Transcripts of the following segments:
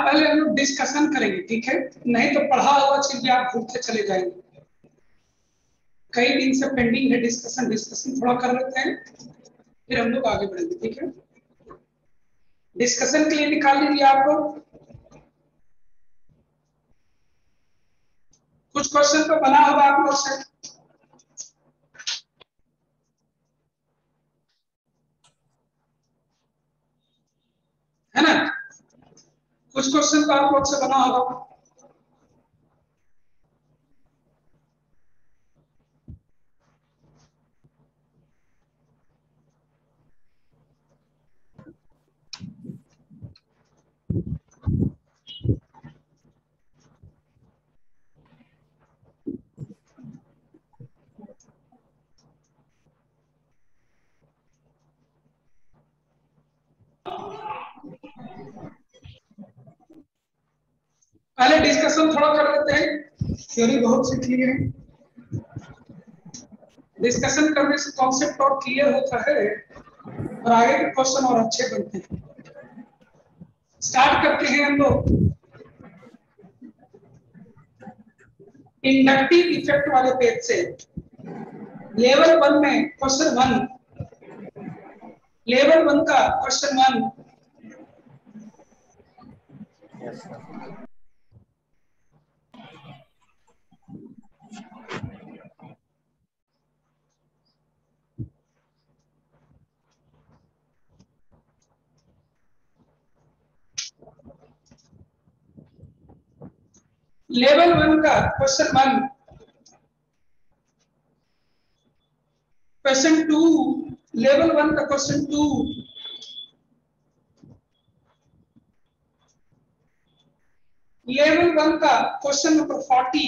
पहले हम लोग डिस्कशन करेंगे, ठीक है? नहीं तो पढ़ा हुआ चीज भी आप भूलते चले जाएंगे। कई दिन से पेंडिंग है डिस्कशन, डिस्कशन थोड़ा कर लेते हैं, फिर हम लोग आगे बढ़ेंगे, ठीक है? डिस्कशन के लिए निकाल लीजिए आप लोग। कुछ क्वेश्चन तो बना होगा आप लोग से, है ना? कुछ क्वेश्चन तो आप लोग से बना होगा। पहले डिस्कशन थोड़ा कर लेते हैं, थ्योरी बहुत सीख लिए हैं। डिस्कशन करने से कॉन्सेप्ट और क्लियर होता है और आगे के क्वेश्चन और अच्छे बनते हैं। स्टार्ट करते हैं हम लोग इंडक्टिव इफेक्ट वाले पेज से। लेवल 1 में क्वेश्चन 1, लेवल 1 का क्वेश्चन 1। Yes sir. लेवल 1 का क्वेश्चन 1, क्वेश्चन 2, लेवल 1 का क्वेश्चन 2, लेवल 1 का क्वेश्चन नंबर 40,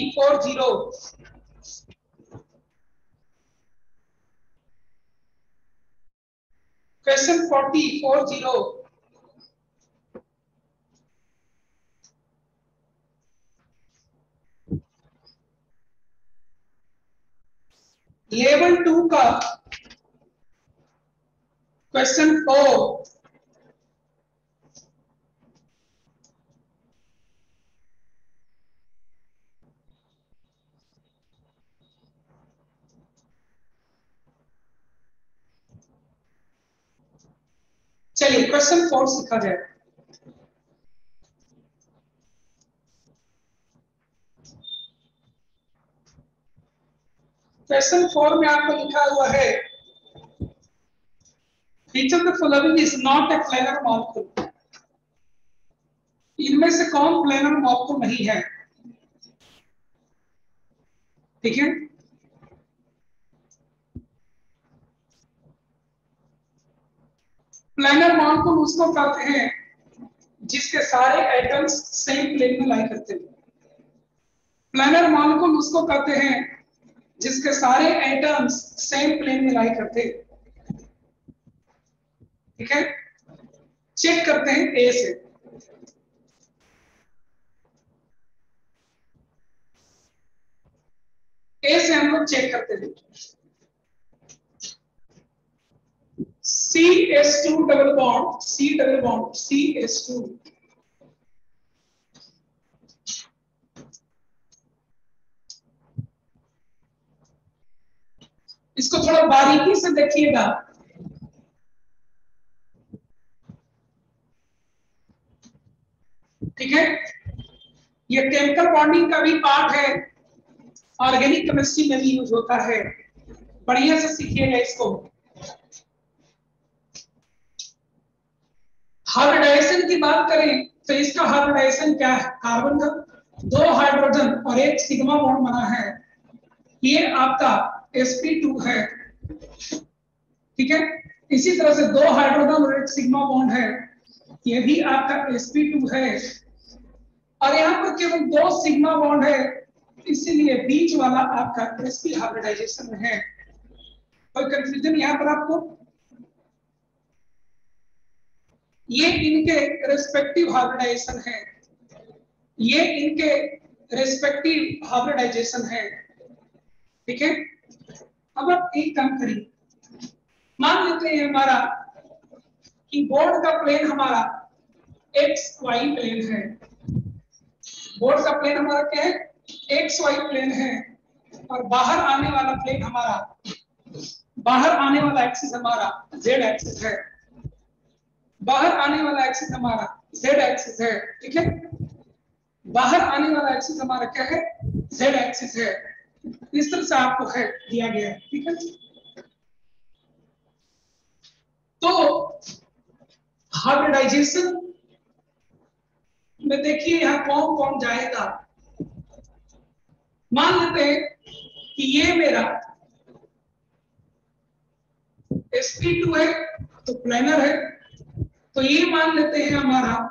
क्वेश्चन 40, लेवल 2 का क्वेश्चन 4, चलिए क्वेश्चन 4 सीखा जाए। क्वेश्चन 4 में आपको लिखा हुआ है Which of the following is not a planar molecule? इनमें से कौन प्लेनर मॉलिक्यूल नहीं है? ठीक है, प्लेनर मॉलिक्यूल उसको कहते हैं जिसके सारे एटम्स सेम प्लेन में लाई करते हैं। प्लेनर मॉलिक्यूल उसको कहते हैं जिसके सारे एटम्स सेम प्लेन में लाई करते हैं। ठीक है, चेक करते हैं ए से। ए से हम लोग चेक करते हैं। CS2 double bond, C double bond, CS2, इसको थोड़ा बारीकी से देखिएगा। ठीक है, ये केमिकल बॉन्डिंग का भी पार्ट है, ऑर्गेनिक केमिस्ट्री में भी यूज होता है। बढ़िया से सीखिएगा इसको। हाइब्रिडाइजेशन की बात करें तो इसका हाइब्रिडाइजेशन क्या है? कार्बन का 2 हाइड्रोजन और 1 सिग्मा बॉन्ड बना है, ये आपका sp2 है। ठीक है, इसी तरह से 2 हाइड्रोजन और 1 सिग्मा बॉन्ड है, ये भी आपका sp2 है। और यहाँ पर केवल 2 सिग्मा बॉन्ड है, इसीलिए बीच वाला आपका sp हाइब्रिडाइजेशन में है। कोई कंफ्यूजन यहाँ पर आपको? ये इनके रेस्पेक्टिव हाइब्रिडाइजेशन है, ये इनके रेस्पेक्टिव हाइब्रिडाइजेशन है। ठीक है, अब आप एक काम करिए, मान लेते हैं हमारा कि बोर्ड का प्लेन हमारा एक्स वाई प्लेन है, बोर्ड का प्लेन हमारा क्या है, एक्स वाई प्लेन है, और बाहर आने वाला प्लेन हमारा, बाहर आने वाला एक्सिस हमारा जेड एक्सिस है, बाहर आने वाला एक्सिस हमारा जेड एक्सिस है, ठीक है, बाहर आने वाला एक्सिस हमारा क्या है, जेड एक्सिस है। इस तरह से आपको है दिया गया है, ठीक है। तो हाइब्रिडाइजेशन में देखिए यहां कौन कौन जाएगा। मान लेते हैं कि ये मेरा sp2 है तो प्लेनर है, तो ये मान लेते हैं हमारा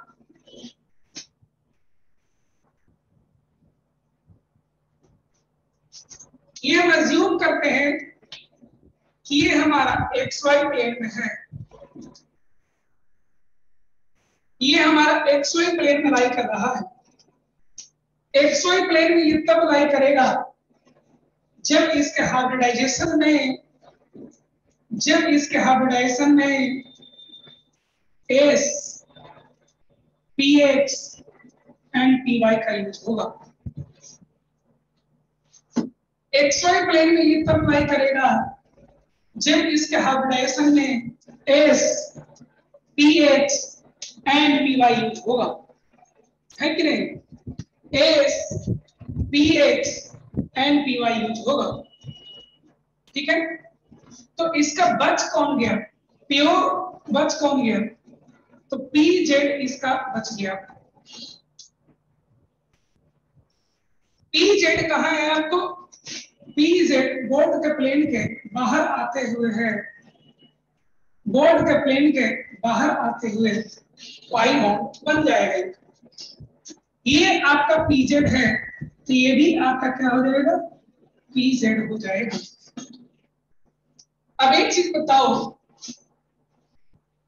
ये हम अज्यूम करते हैं कि ये हमारा xy प्लेन में है, ये हमारा xy प्लेन में लाई कर रहा है। xy प्लेन में ये तब लाई करेगा जब इसके हाइब्रिडाइजेशन में, जब इसके हाइब्रिडाइजेशन में s px एंड py का यूज होगा। xy प्लेन में ये तब लाई करेगा जब इसके हाइब्रिडाइजेशन में s px and py use होगा, है कि नहीं, s px and py use होगा, ठीक है। तो इसका बच कौन गया, प्योर बच कौन गया, तो pz इसका बच गया। pz कहाँ है आपको, pz बोर्ड के प्लेन के बाहर आते हुए है, बोर्ड के प्लेन के बाहर आते हुए पाई बॉन्ड बन जाएगा। ये आपका pz है तो ये भी आपका क्या हो जाएगा, pz हो जाएगा। अब एक चीज बताओ,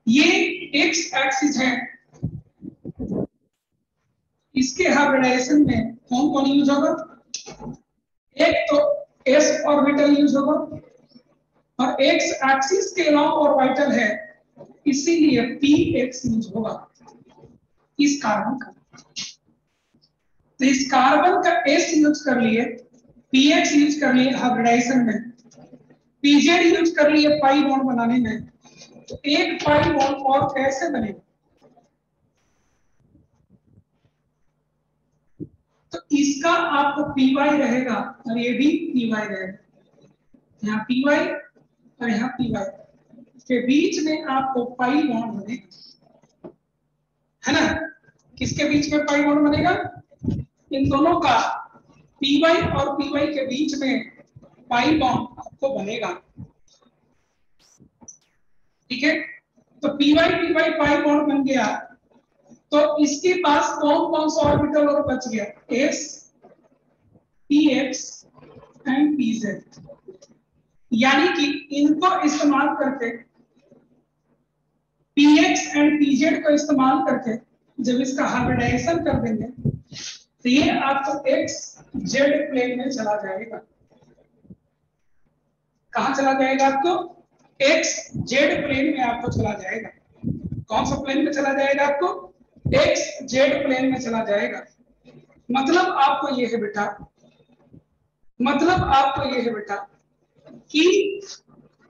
ये x एक्सिस है, इसके हाइब्रिडाइजेशन में कौन कौन यूज होगा, एक तो s ऑर्बिटल यूज होगा, और x एक्सिस के लॉन्ग ऑर्बिटल है इसीलिए px यूज होगा इस कार्बन का। तो इस कार्बन का s यूज कर लिए, px यूज कर लिए हाइब्रिडाइजेशन में, pz यूज कर लिए पाई बॉन्ड बनाने में। तो एक पाई बॉन्ड और कैसे बनेगा, तो इसका आपको py रहेगा और ये भी py रहेगा, यहाँ py और यहाँ py के बीच में आपको पाई बॉन्ड बनेगा, है ना। किसके बीच में पाई बॉन्ड बनेगा, इन दोनों का py और py के बीच में पाई बॉन्ड आपको बनेगा, ठीक है। तो py py पाई बॉन्ड बन गया, तो इसके पास कौन कौन सा ऑर्बिटल और बच गया, s px एंड pz, यानी कि इनको इस्तेमाल करके px एंड pz को इस्तेमाल करके जब इसका हाइब्रिडाइजेशन कर देंगे तो ये आपको x z प्लेन में चला जाएगा। कहां चला जाएगा, आपको x z प्लेन में आपको चला जाएगा। कौन सा प्लेन में चला जाएगा, आपको x z प्लेन में चला जाएगा। मतलब आपको ये है बेटा, मतलब आपको ये है बेटा कि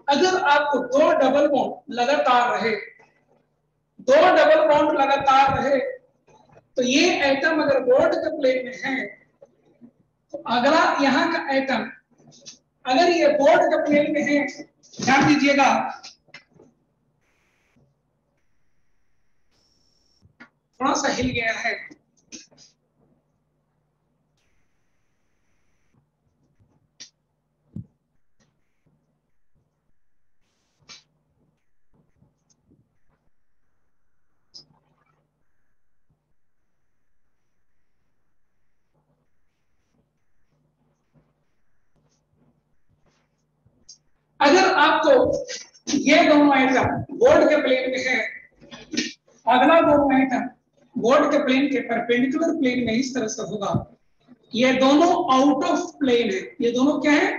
अगर आपको दो डबल बॉन्ड लगातार रहे, दो डबल बॉन्ड लगातार रहे, तो ये एटम अगर बोर्ड के प्लेन में है तो अगला यहाँ का एटम अगर ये बोर्ड के प्लेन में है, ध्यान दीजिएगा, थोड़ा सा हिल गया है, अगर आपको ये दोनों आइटम बोर्ड के प्लेन में है, अगला दोनों आइटम बोर्ड के प्लेन के परपेंडिकुलर प्लेन में इस तरह से होगा, ये दोनों आउट ऑफ प्लेन है, ये दोनों क्या है,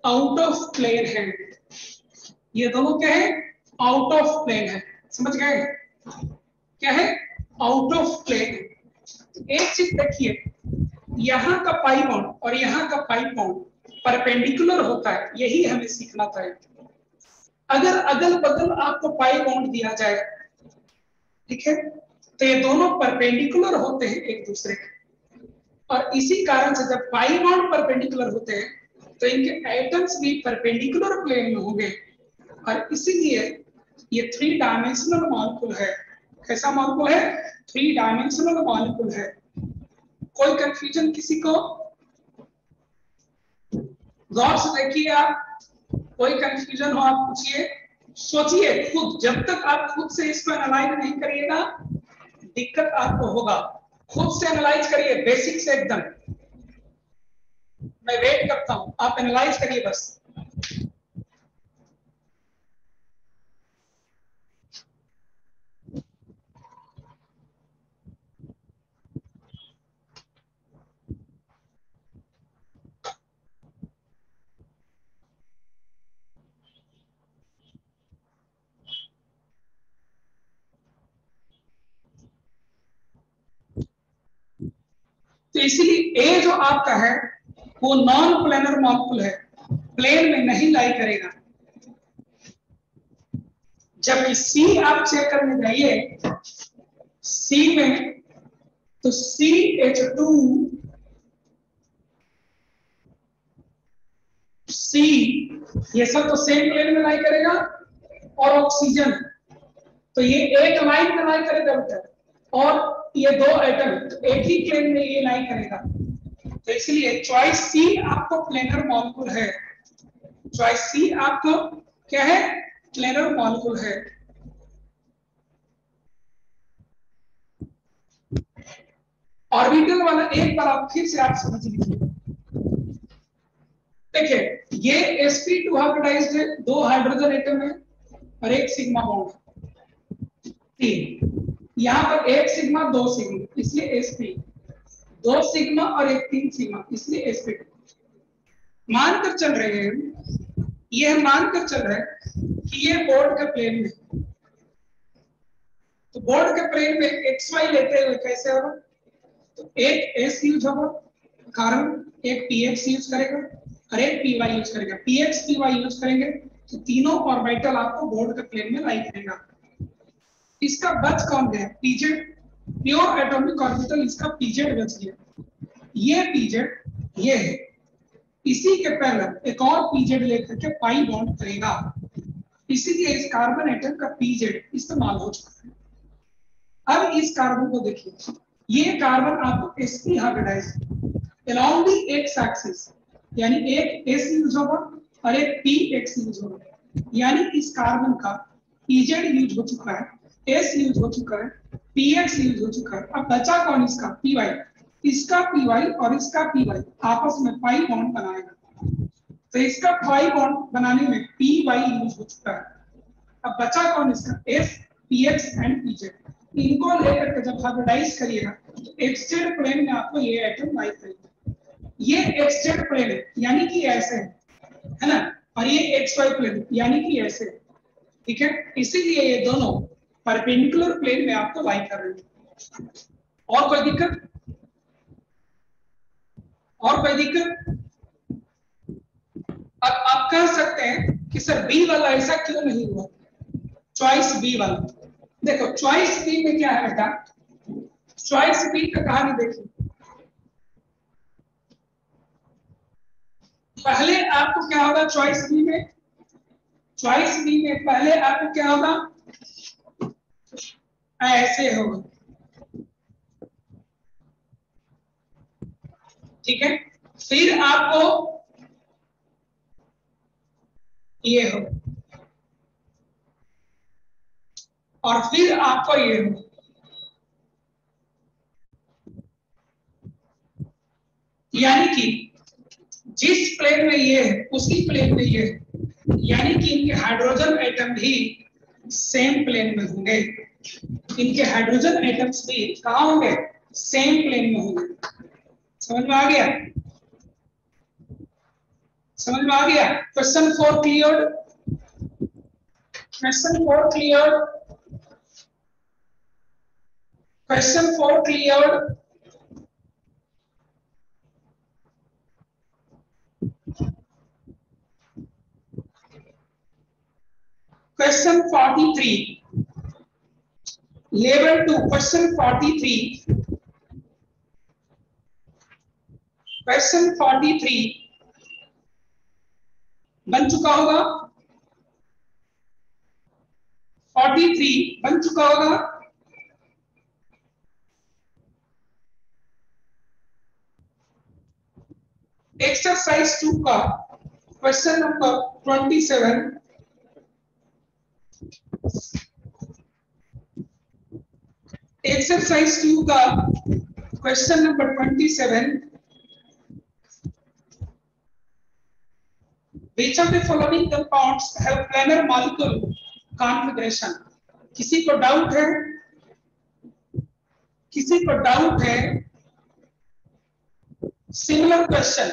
आउट ऑफ प्लेन है, ये दोनों क्या है, आउट ऑफ प्लेन है, समझ गए क्या है, आउट ऑफ प्लेन। एक चीज देखिए, यहाँ का पाई बॉन्ड और यहाँ का पाई बॉन्ड परपेंडिकुलर होता है, यही हमें सीखना था। अगर अगल बगल आपको पाई बॉन्ड दिया जाए, ठीक है, तो ये दोनों परपेंडिकुलर होते हैं एक दूसरे के, और इसी कारण से जब पाई बॉन्ड परपेंडिकुलर होते हैं तो इनके एटम्स भी परपेंडिकुलर प्लेन में होंगे, और इसीलिए ये 3 डायमेंशनल मॉलिक्यूल है। कैसा मॉलिक्यूल है? 3 डायमेंशनल मॉलिक्यूल है। कोई कंफ्यूजन किसी को? गौर से देखिए आप, कोई कंफ्यूजन हो आप पूछिए, सोचिए खुद, जब तक आप खुद से इसको एनालाइज नहीं करिएगा दिक्कत आपको होगा। खुद से एनालाइज करिए, बेसिक से एकदम। मैं वेट करता हूं, आप एनालाइज करिए बस। तो इसलिए ए जो आपका है वो नॉन प्लेनर मॉलिक्यूल है, प्लेन में नहीं लाई करेगा। जब सी आप चेक करने जाइए, सी में तो CH2 C ये सब तो सेम प्लेन में लाई करेगा, और ऑक्सीजन तो ये एक लाइन में लाई करेगा बेटा, और ये 2 एटम तो एक ही प्लेन में ये लाई करेगा। तो इसलिए चॉइस सी आपको प्लेनर मॉलिक्यूल है। चॉइस सी आपको क्या है? प्लेनर मॉलिक्यूल है। ऑर्बिटल वाला एक बार आप फिर से आप समझ लीजिए। देखिए ये sp2 हाइब्रिडाइज्ड है, 2 हाइड्रोजन एटम है और एक सिग्मा बॉन्ड है, 3। यहाँ पर एक सिग्मा 2 सिग्मा, इसलिए sp, 2 सिग्मा और एक 3 सिग्मा, इसलिए sp2। मानकर चल रहे हैं, ये हम मानकर चल रहे हैं कि ये बोर्ड के प्लेन में, तो बोर्ड के प्लेन में xy लेते हुए कैसे होगा? तो एक s यूज होगा कार्बन, एक px यूज करेगा और एक py यूज करेगा। px py यूज करेंगे तो तीनों ऑर्बिटल आपको बोर्ड के प्लेन में लाई करेगा। इसका बच कौन गया? pz, प्योर एटॉमिक ऑर्बिटल, इसका pz बच गया। ये pz ये है, इसी के पहले एक और pz लेकर के पाई बॉन्ड करेगा, इसीलिए इस कार्बन एटम का pz इस्तेमाल हो चुका है। अब इस कार्बन को देखिए, ये कार्बन आपको sp hybridized along the x axis, यानी एक s यूज होगा और एक px यूज होगा, यानी इस कार्बन का pz यूज हो चुका है, s यूज हो चुका है, px यूज हो चुका है। अब बचा कौन? इसका py। इसका py और इसका py आपस में पाई बॉन्ड बनाएगा, तो इसका पाई बॉन्ड बनाने में py यूज हो चुका है। अब बचा कौन? इसका s, px एंड pz। इनको लेकर के जब हाइब्रिडाइज करिएगा तो xz प्लेन में आपको ये एटम लाई करेगा। ये xz प्लेन है यानी कि ऐसे है ना, और ये xy प्लेन यानी कि ऐसे, ठीक है। इसीलिए ये दोनों परपेंडिकुलर प्लेन में आपको लाई कर रहे हैं। और कोई दिक्कत? और कोई दिक्कत? अब आप कह सकते हैं कि सर बी वाला ऐसा क्यों नहीं हुआ? चॉइस बी वाला देखो, चॉइस बी में क्या है बेटा? चॉइस बी का कहानी देखिए, पहले आपको क्या होगा? चॉइस बी में, चॉइस बी में पहले आपको क्या होगा? ऐसे होगा, ठीक है। फिर आपको ये हो, और फिर आपको ये हो, यानी कि जिस प्लेन में ये है उसी प्लेन में ये है, यानी कि इनके हाइड्रोजन एटम भी सेम प्लेन में होंगे। इनके हाइड्रोजन एटम्स भी कहाँ होंगे? सेम प्लेन में होंगे। समझ में आ गया? समझ में आ गया? Question 4 clear? Question 4 clear? Question 4 cleared. Question 43. Level 2. Question 43. Question 43 बन चुका होगा, 43 बन चुका होगा। एक्सरसाइज 2 का क्वेश्चन नंबर 27। एक्सरसाइज 2 का question number 27। Which of the following compounds have planar molecule configuration? किसी को डाउट है? किसी को डाउट है? Similar question.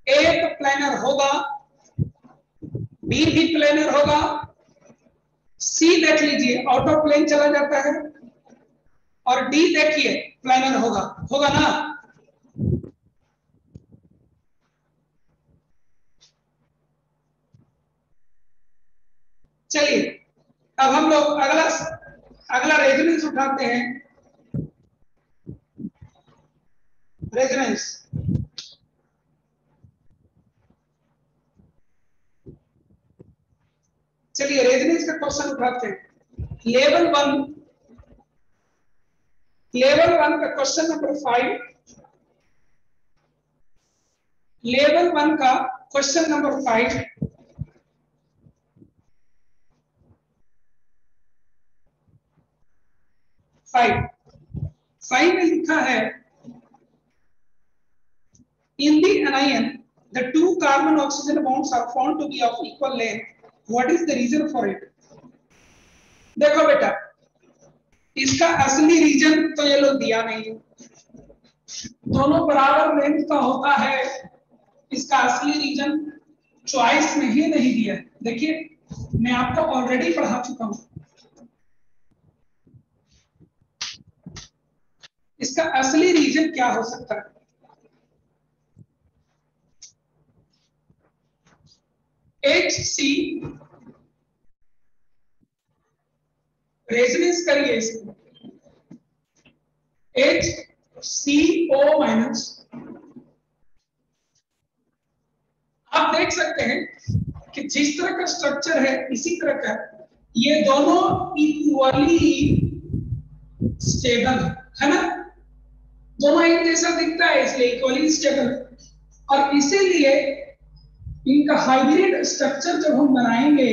ए तो प्लेनर होगा, बी भी प्लेनर होगा, सी देख लीजिए आउट ऑफ प्लेन चला जाता है, और डी देखिए प्लेनर होगा, होगा ना? चलिए अब हम लोग अगला रेजोनेंस उठाते हैं। रेजोनेंस चलिए रेजोनेंस का क्वेश्चन उठाते हैं। लेवल 1 का क्वेश्चन नंबर 5। लेवल 1 का क्वेश्चन नंबर 5। फाइव में लिखा है, in the anion the two carbon oxygen bonds are found to be of equal length. What is the reason for it? देखो बेटा, इसका असली रीजन तो ये लोग दिया नहीं है, दोनों बराबर लेंथ का होता है, इसका असली रीजन चॉइस में ही नहीं दिया है। देखिए मैं आपको ऑलरेडी पढ़ा चुका हूं, इसका असली रीजन क्या हो सकता है? HC रेजोनेंस करिए इसको, HCO माइनस। आप देख सकते हैं कि जिस तरह का स्ट्रक्चर है इसी तरह का ये दोनों इक्वली स्टेबल है ना, दोनों एक जैसा दिखता है इसलिए इक्वली स्टेबल। और इसीलिए इनका हाइब्रिड स्ट्रक्चर जब हम बनाएंगे,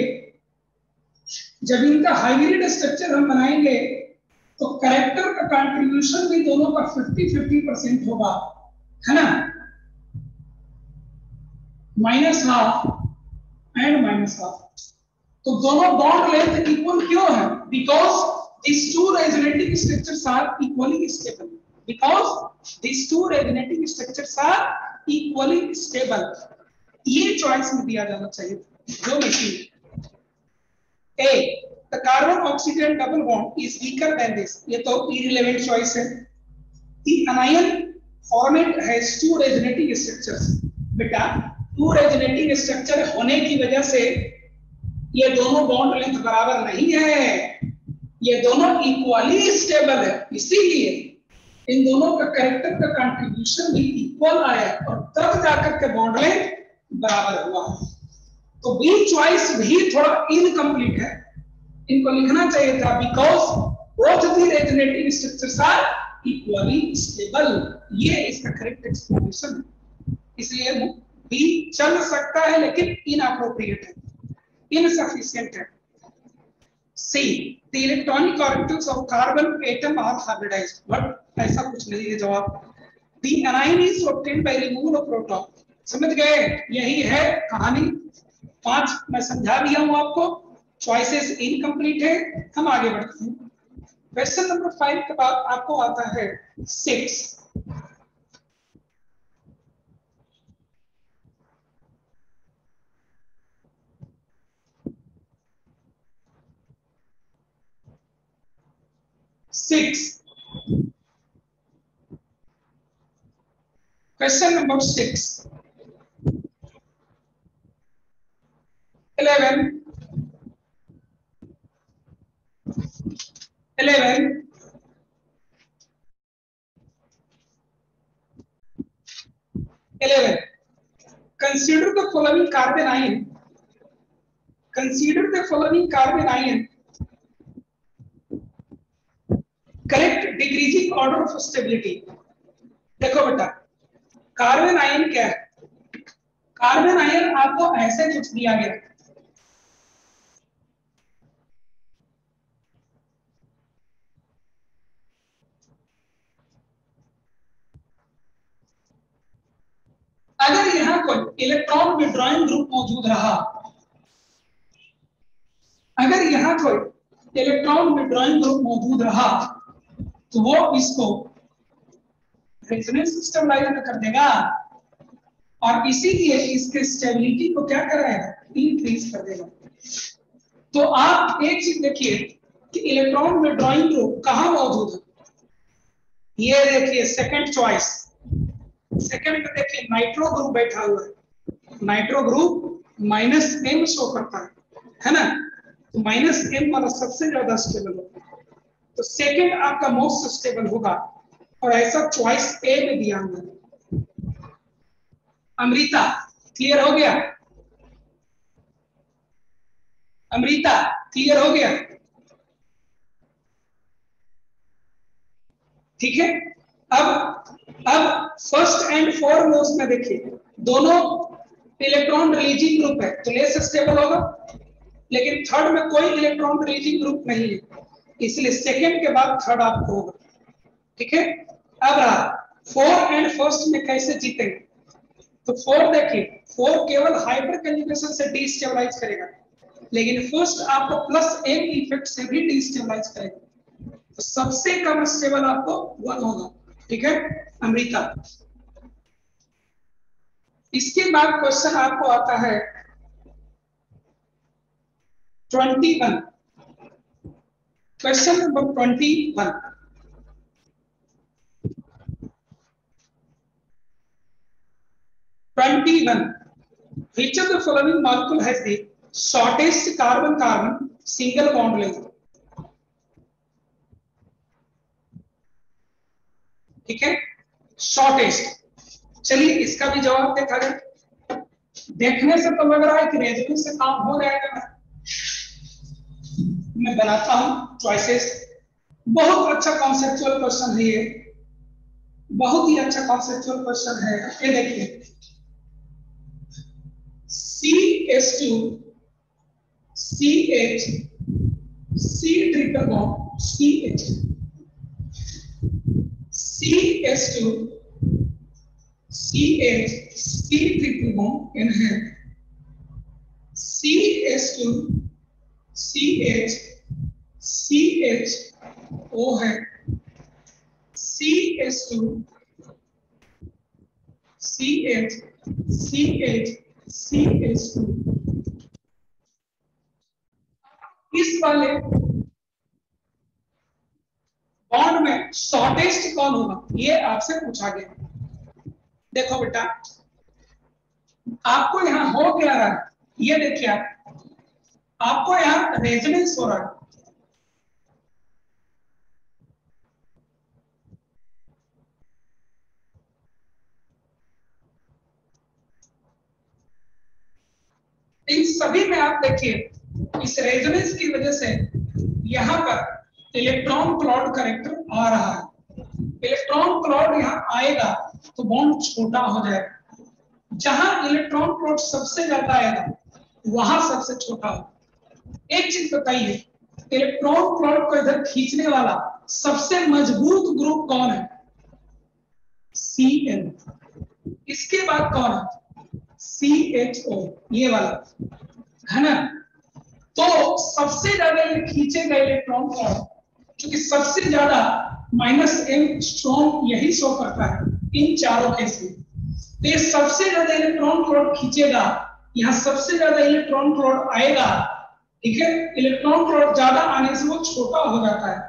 जब इनका हाइब्रिड स्ट्रक्चर हम बनाएंगे तो कैरेक्टर का कंट्रीब्यूशन भी दोनों का 50-50% होगा, है ना? -½ एंड -½ तो दोनों बॉन्ड लेंथ इक्वल क्यों है? Because these two resonating structures are equally stable. Because these two resonating structures are equally stable. ये चॉइस में दिया जाना चाहिए जो machine. A, the carbon oxygen double bond is weaker than this. ये तो irrelevant choice है। The anion format has two resonating structures. बेटा टू रेजोनेटिंग स्ट्रक्चर होने की वजह से ये दोनों बॉन्ड लेंथ बराबर नहीं है, ये दोनों इक्वली स्टेबल है, इसीलिए इन दोनों का कैरेक्टर का कंट्रीब्यूशन भी इक्वल आया और तब जाकर के बॉन्ड लेंथ बराबर हुआ। तो बी चॉइस भी थोड़ा इनकम्प्लीट है, इनको लिखना चाहिए था because both the resonating structures are equally stable. ये इसका करेक्ट एक्सप्लेनेशन है, इसलिए बी चल सकता है लेकिन इनअप्रोप्रिएट है, इनसफिशिएंट है। सी, the electronic orbitals of carbon atom are hybridized, but ऐसा कुछ नहीं है जवाब। The anion is obtained by removal of proton। समझ गए? यही है कहानी। 5 मैं समझा दिया हूं आपको, चॉइसेस इनकम्प्लीट है। हम आगे बढ़ते हैं। क्वेश्चन नंबर 5 के बाद आपको आता है 6। 6. Question number 6. 11. 11. 11. Consider the following carbon ion. Consider the following carbon ion. Correct decreasing order of stability. देखो बेटा, कार्बन आयन क्या है? कार्बन आयन आपको ऐसे कुछ दिया गया है, अगर यहां कोई इलेक्ट्रॉन विड्रॉइंग ग्रुप मौजूद रहा, अगर यहां कोई इलेक्ट्रॉन विड्रॉइंग ग्रुप मौजूद रहा तो वो इसको रेजोनेंस स्टेबलाइजर में कर देगा और इसीलिए इसके स्टेबिलिटी को क्या कराएगा? इंक्रीज कर देगा। तो आप एक चीज देखिए कि इलेक्ट्रॉन विड्रॉइंग ग्रुप कहां मौजूद है? ये देखिए सेकंड चॉइस, सेकंड में देखिए नाइट्रो ग्रुप बैठा हुआ है। नाइट्रो ग्रुप -m शो करता है ना? तो -m वाला सबसे ज्यादा स्टेबल होगा, तो सेकंड आपका मोस्ट स्टेबल होगा और ऐसा चॉइस ए में दिया हुआ है। अमृता क्लियर हो गया? अमृता क्लियर हो गया? ठीक है। अब फर्स्ट एंड फॉरमोस्ट में देखिए दोनों इलेक्ट्रॉन रिलीजिंग ग्रुप है तो लेस स्टेबल होगा, लेकिन थर्ड में कोई इलेक्ट्रॉन रिलीजिंग ग्रुप नहीं है, इसलिए सेकंड के बाद थर्ड आपको होगा। ठीक है। अब रहा 4 एंड फर्स्ट में कैसे जीतेंगे? तो 4 देखिए, 4 केवल हाइपर कंजुगेशन से डिस्टेबलाइज करेगा, लेकिन फर्स्ट आपको +m इफेक्ट से भी डिस्टेबलाइज करेगा, तो सबसे कम स्टेबल आपको 1 होगा। ठीक है अमृता। इसके बाद क्वेश्चन आपको आता है 21। Question number 21। Which of the following molecule has the shortest carbon-carbon single bond length? ठीक है, शॉर्टेस्ट। चलिए इसका भी जवाब देखा जाए। देखने से तो लग रहा है कि रेजोनेंस से काम हो जाएगा। मैं बनाता हूं चॉइसेस। बहुत अच्छा कॉन्सेप्चुअल क्वेश्चन है ये, बहुत ही अच्छा कॉन्सेप्चुअल क्वेश्चन है। ये देखिए CH2 CH C triple bond CH CH2 CH C triple bond N है, CH2 CH CH O है, CH2 CH CH CH2। इस वाले बॉन्ड में शॉर्टेस्ट कौन होगा ये आपसे पूछा गया। देखो बेटा आपको यहां हो क्या रहा है, ये देखिए आपको यहां रेजोनेंस हो रहा है। इन सभी में आप देखिए इस रेजोनेंस की वजह से यहां पर इलेक्ट्रॉन क्लॉड कैरेक्टर आ रहा है। इलेक्ट्रॉन क्लॉड यहां आएगा तो बॉन्ड छोटा हो जाएगा। जहां इलेक्ट्रॉन क्लॉड सबसे ज्यादा आएगा वहां सबसे छोटा होगा। एक चीज बताइए, इलेक्ट्रॉन क्लॉड को इधर खींचने वाला सबसे मजबूत ग्रुप कौन है? Cn। इसके बाद कौन है? CHO, ये वाला है ना। तो सबसे ज्यादा ये खींचेगा इलेक्ट्रॉन क्लॉड, क्योंकि सबसे ज्यादा -m स्ट्रॉन्ग यही शो करता है इन चारों केस में। तो ये सबसे ज्यादा इलेक्ट्रॉन क्लॉड खींचेगा, यहाँ सबसे ज्यादा इलेक्ट्रॉन क्लॉड आएगा। ठीक है, इलेक्ट्रॉन क्लॉड ज्यादा आने से वो छोटा हो जाता है,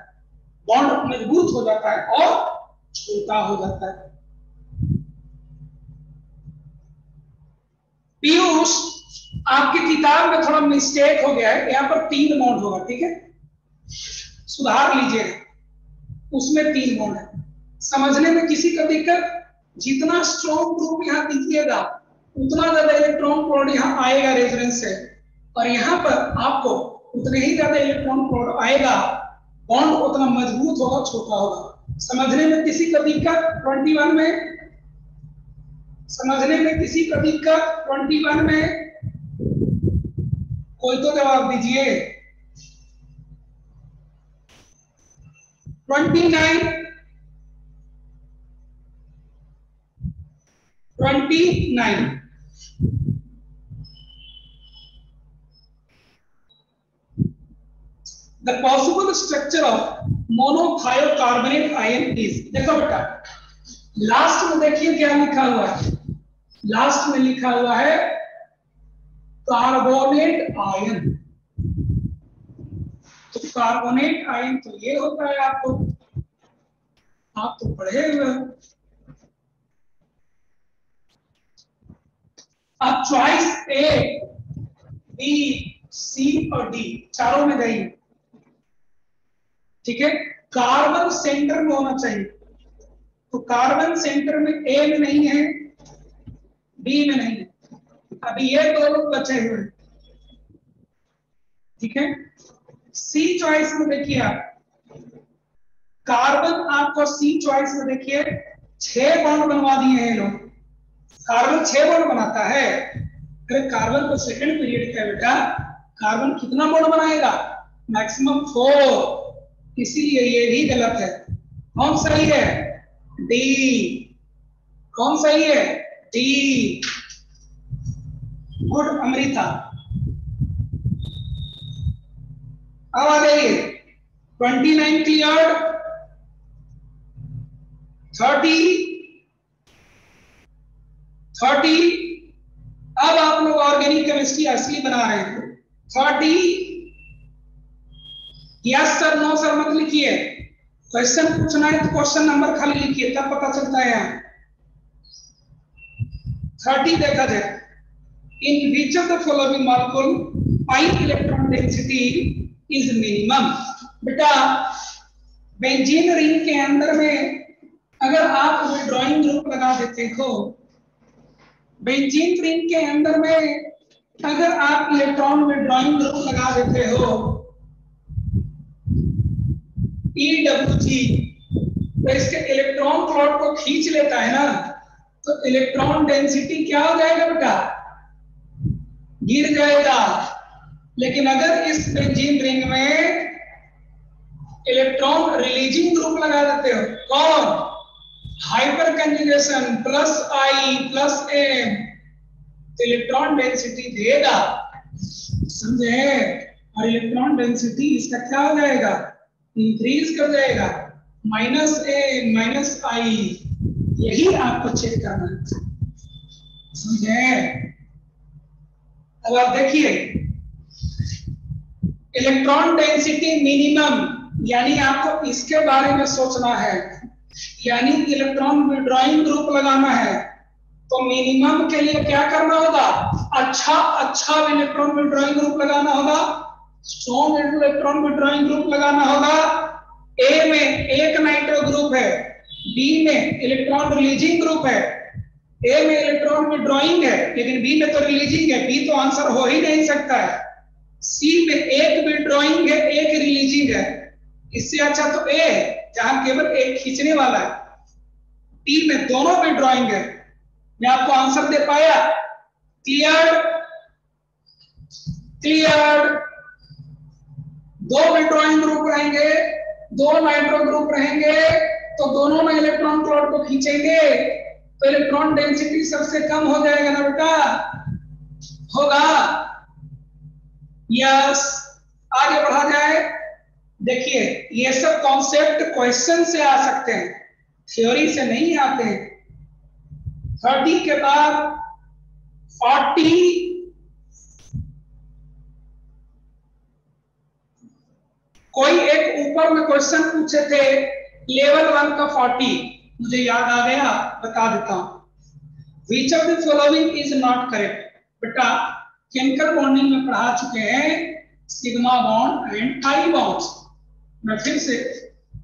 बॉन्ड मजबूत हो जाता है और छोटा हो जाता है। पीयूष, आपकी किताब में थोड़ा मिस्टेक हो गया है, यहाँ पर 3 बॉन्ड होगा, ठीक है, सुधार लीजिएगा, उसमें 3 बॉन्ड है। समझने में किसी का दिक्कत? जितना स्ट्रॉन्ग ग्रुप यहाँ दीजिएगा उतना ज्यादा इलेक्ट्रॉन प्रोड यहाँ आएगा रेजोनेंस से, और यहाँ पर आपको उतने ही ज्यादा इलेक्ट्रॉन प्रोड आएगा, बॉन्ड उतना मजबूत होगा, छोटा होगा। समझने में किसी का दिक्कत 21 में? समझने में किसी का दिक्कत 21 में? कोई तो जवाब दीजिए। 29 The possible structure of monothiocarbonate ion is, देखो बेटा लास्ट में देखिए क्या लिखा हुआ है, लास्ट में लिखा हुआ है कार्बोनेट आयन। तो कार्बोनेट आयन तो ये होता है, आपको आप तो पढ़े हुए हो। अब चॉइस ए, बी, सी और डी चारों में गई, ठीक है। कार्बन सेंटर में होना चाहिए, तो कार्बन सेंटर में ए में नहीं है, बी में नहीं है, अभी ये 2 लोग बचे हुए हैं, ठीक है। सी चॉइस में देखिए आप, कार्बन आपको सी चॉइस में देखिए 6 बॉन्ड बनवा दिए हैं लोग। कार्बन 6 बॉन्ड बनाता है, अरे कार्बन को सेकंड पीरियड का बेटा, कार्बन कितना बॉन्ड बनाएगा? मैक्सिमम 4, इसीलिए ये भी गलत है। कौन सही है? डी। कौन सही है? डी। गुड अमृता। अब आ जाइए 29 क्लियर, 30। अब आप लोग ऑर्गेनिक केमिस्ट्री असली बना रहे हैं। 30। यस सर, नो सर मत लिखिए, क्वेश्चन पूछना है तो क्वेश्चन नंबर खाली लिखिए, तब पता चलता है यहाँ। 30 देखा जाए, in which of the following molecule pi electron density is minimum. बेटा बेंजीन रिंग के अंदर में अगर आप विड्रॉइंग ग्रुप लगा देते हो, बेंजीन रिंग के अंदर में अगर आप इलेक्ट्रॉन विड्रॉइंग ग्रुप लगा देते हो EWG, तो इसके इलेक्ट्रॉन प्लॉट को खींच लेता है ना, तो इलेक्ट्रॉन डेंसिटी क्या हो जाएगा बेटा? गिर जाएगा। लेकिन अगर इस बेंजीन रिंग में इलेक्ट्रॉन रिलीजिंग ग्रुप लगा देते हो, कौन? हाइपर कंजुगेशन प्लस आई प्लस एम, तो इलेक्ट्रॉन डेंसिटी देगा, समझे? और इलेक्ट्रॉन डेंसिटी इसका क्या हो जाएगा? इंक्रीज कर जाएगा, माइनस ए माइनस आई। यही आपको चेक करना है, समझे? अब आप देखिए इलेक्ट्रॉन डेंसिटी मिनिमम, यानी आपको इसके बारे में सोचना है, यानी इलेक्ट्रॉन विड्रॉइंग ग्रुप लगाना है, तो मिनिमम के लिए क्या करना होगा? अच्छा इलेक्ट्रॉन विड्रॉइंग ग्रुप लगाना होगा, स्ट्रॉन्ग इलेक्ट्रॉन विड्रॉइंग ग्रुप लगाना होगा। ए में एक नाइट्रो ग्रुप है, बी में इलेक्ट्रॉन रिलीजिंग ग्रुप है, ए में इलेक्ट्रॉन विड्रॉइंग है लेकिन बी में तो रिलीजिंग है, बी तो आंसर हो ही नहीं सकता है। सी में एक विड्रॉइंग है एक रिलीजिंग है, इससे अच्छा तो ए जहां केवल एक खींचने वाला है। डी में दोनों विड्रॉइंग है, मैं आपको आंसर दे पाया? क्लियर? क्लियर? 2 विड्रॉइंग ग्रुप रहेंगे, 2 नाइट्रो ग्रुप रहेंगे, तो दोनों में इलेक्ट्रॉन प्लॉट को खींचेंगे तो इलेक्ट्रॉन डेंसिटी सबसे कम हो जाएगा ना बेटा? होगा। यस, आगे बढ़ा जाए। देखिए ये सब कॉन्सेप्ट क्वेश्चन से आ सकते हैं, थ्योरी से नहीं आते हैं। 30 के बाद 40, कोई एक ऊपर में क्वेश्चन पूछे थे लेवल 1 का 40, मुझे याद आ गया, बता देता हूं। Which of the following is not correct? बेटा केमिकल बॉन्डिंग में पढ़ा चुके हैं sigma bond and pi bonds. मैं फिर से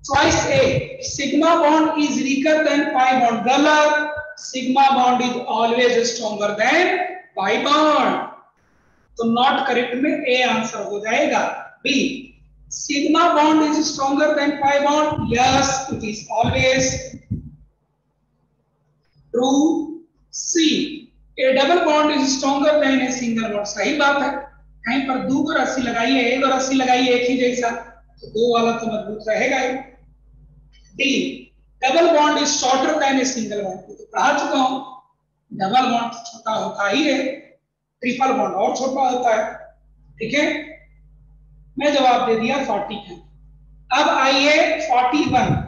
choice A, sigma bond is weaker than pi bond. गलत, sigma bond is always stronger than pi bond. तो नॉट करेक्ट में ए आंसर हो जाएगा। B, sigma bond is stronger than pi bond. Yes, it is always true. C, a double bond is stronger than a single bond. सही बात है, कहीं पर दो को रस्सी लगाइए, एक रस्सी लगाइए एक ही जैसा, तो दो वाला तो मजबूत रहेगा ही। D, double bond is shorter than a single bond. तो पढ़ा चुका हूं, डबल बॉन्ड छोटा होता ही है, ट्रिपल बॉन्ड और छोटा होता है। ठीक है, मैं जवाब दे दिया 40 है। अब आइए 41।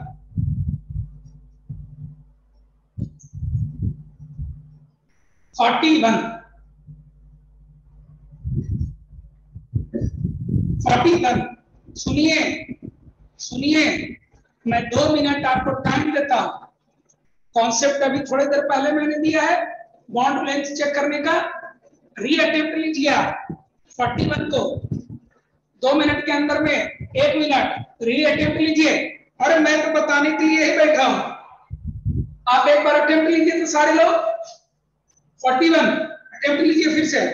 41 सुनिए सुनिए, मैं 2 मिनट आपको टाइम देता हूं। कॉन्सेप्ट अभी थोड़ी देर पहले मैंने दिया है, बॉन्ड लेंथ चेक करने का। रीअटेम्प्ट लीजिए आप 41 को 2 मिनट के अंदर में, 1 मिनट रीअटेम्प्ट लीजिए। अरे मैं तो बताने के लिए ही बैठा हूं, आप एक बार अटेम्प्ट लीजिए तो सारे लोग। 41 अटेम्प्ट लीजिए फिर से।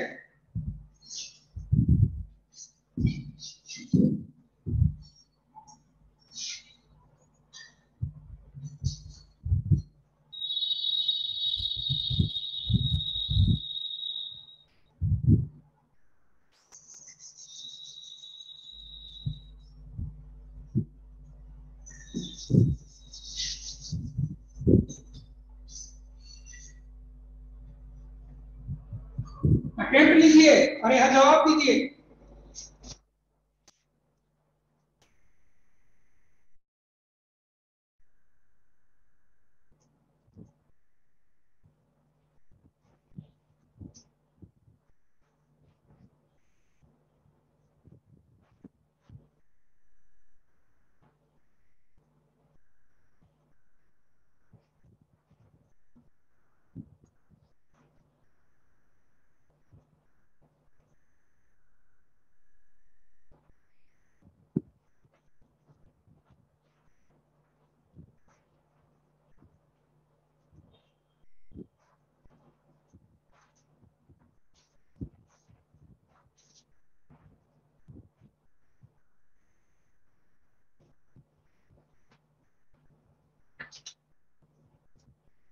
अटेम्प्ट लीजिए और यहां जवाब दीजिए।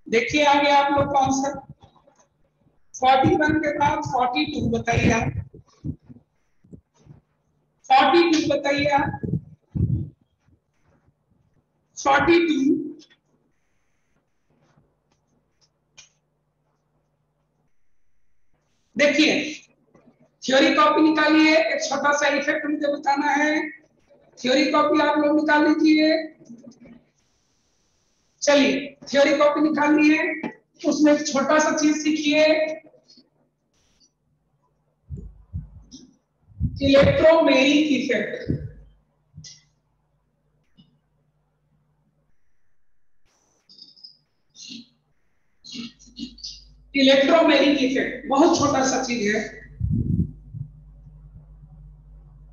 देखिए आगे आप लोग का आंसर 41 के बाद 42 बताइए आप। 42 बताइए आप। 42 देखिए, थ्योरी कॉपी निकालिए। एक छोटा सा इफेक्ट मुझे बताना है, थ्योरी कॉपी आप लोग निकाल लीजिए। चलिए थ्योरी कॉपी निकाल लिए, उसमें एक छोटा सा चीज सीखिए, इलेक्ट्रोमेरिक इफेक्ट। इलेक्ट्रोमेरिक इफेक्ट बहुत छोटा सा चीज है,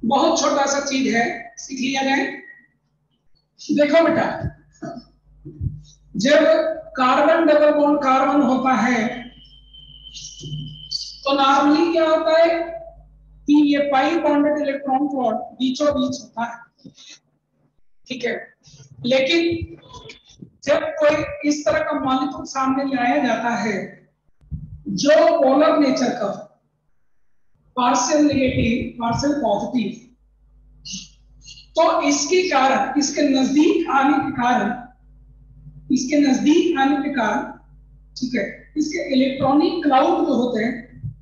बहुत छोटा सा चीज है, सीख लिया जाए। देखो बेटा, जब कार्बन डबल बॉन्ड कार्बन होता है तो नॉर्मली क्या होता है कि ये पाई बॉन्डेड इलेक्ट्रॉन क्लॉट बीचों बीच होता है। ठीक है, लेकिन जब कोई इस तरह का मॉलिक्यूल सामने लाया जाता है जो पोलर नेचर का, पार्शियल नेगेटिव पार्शियल पॉजिटिव, तो इसके कारण, इसके नजदीक आने के कारण, इसके नजदीक आने के कारण, ठीक है, इसके इलेक्ट्रॉनिक क्लाउड जो होते हैं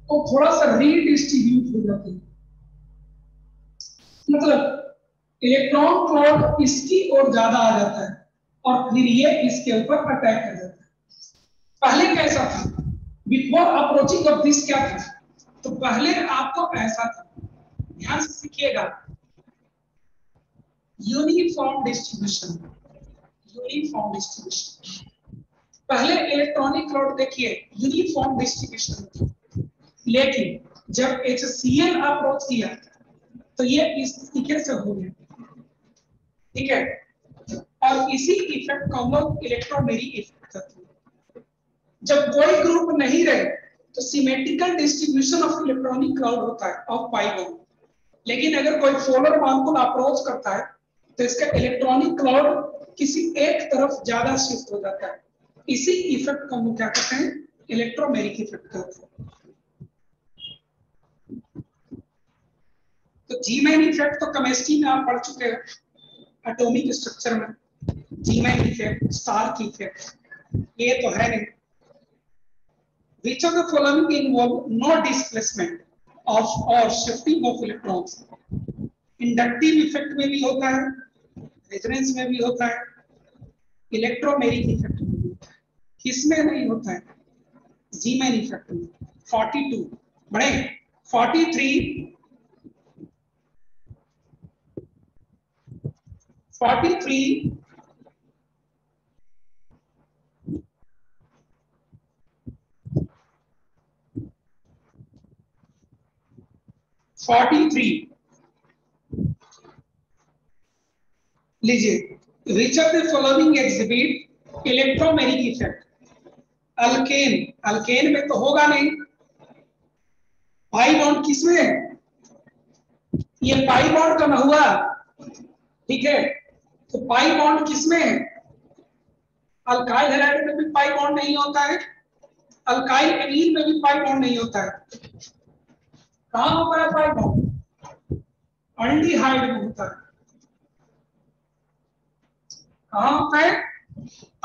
तो थोड़ा सा रीडिस्ट्रीब्यूट हो जाते हैं। मतलब इलेक्ट्रॉन क्लाउड इसकी ओर ज्यादा आ जाता है और फिर ये इसके ऊपर अटैक कर जाता है। पहले कैसा था, बिफोर अप्रोचिंग ऑफ दिस क्या था, तो पहले आपको ऐसा था, ध्यान से सीखिएगा। Uniform distribution, uniform distribution. पहले इलेक्ट्रॉनिक क्लाउड देखिए यूनिफॉर्म डिस्ट्रीब्यूशन थी, लेकिन जब HCl अप्रोच किया तो ये इस तरीके से हो गया, ठीक है। और इसी इफेक्ट को हम लोग इलेक्ट्रोमेरी इफेक्ट कहते हैं। जब कोई ग्रुप नहीं रहे तो symmetrical distribution of electronic cloud होता है ऑफ पाई बॉन्ड, लेकिन अगर कोई पोलर मॉलिक्यूल अप्रोच करता है तो इसका इलेक्ट्रॉनिक क्लाउड किसी एक तरफ ज्यादा शिफ्ट हो जाता है। इसी इफेक्ट को हम क्या कहते हैं, इलेक्ट्रोमेरिक इफेक्ट कहते हैं। तो जीमैन इफेक्ट तो केमिस्ट्री में आप पढ़ चुके हैं, एटॉमिक स्ट्रक्चर में जीमैन इफेक्ट, स्टार्क इफेक्ट, ये तो है नहीं। Which of the following involve no displacement of or shifting of electrons? Inductive effect में भी होता है, रेजोनेंस में भी होता है, इलेक्ट्रोमेरिक इफेक्ट में भी होता है। किसमें नहीं होता है? जीमैन इफेक्ट में। 42 बड़े 43 लीजिए, which of the following exhibit electromeric effect? Alkane, alkane में तो होगा नहीं। पाई बॉन्ड किसमें है? ये पाई बॉन्ड का ना हुआ, ठीक है। तो पाई बॉन्ड किसमें है? अल्काइल हैलाइड में भी पाई बॉन्ड नहीं होता है, अल्काइल एमीन में भी पाई बॉन्ड नहीं होता है। कहां होता है पाई बॉन्ड? एल्डिहाइड में होता है। कहां होता है?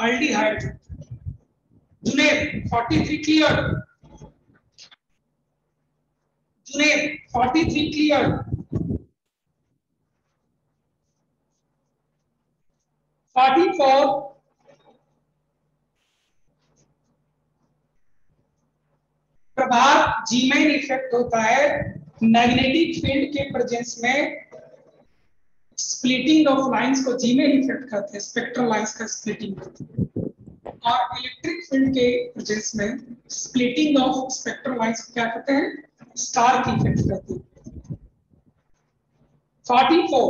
Aldehyde. Junaid 43 clear, Junaid 43 clear. 44 प्रभाव जीमैन इफेक्ट होता है मैग्नेटिक फील्ड के प्रेजेंस में स्प्लिटिंग ऑफ लाइंस को जीमैन इफेक्ट कहते हैं, स्पेक्ट्रल लाइंस का स्प्लिटिंग करते हैं। और इलेक्ट्रिक फील्ड के प्रेजेंस में स्प्लिटिंग ऑफ स्पेक्ट्रल लाइंस क्या कहते हैं? स्टार्क इफेक्ट कहते हैं। 44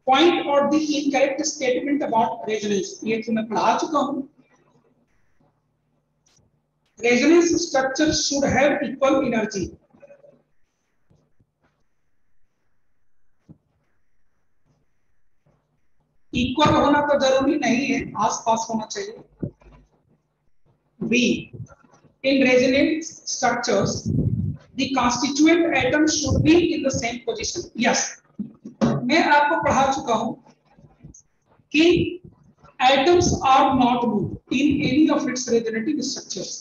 point out the incorrect statement about resonance, ये तो मैं पढ़ा चुका हूं। Resonance structure should have equal energy. Equal होना तो जरूरी नहीं है, आसपास होना चाहिए। B. In resonance structures, the constituent atoms should be in the same position. Yes, मैं आपको पढ़ा चुका हूं कि atoms are not moved in any of its resonating structures.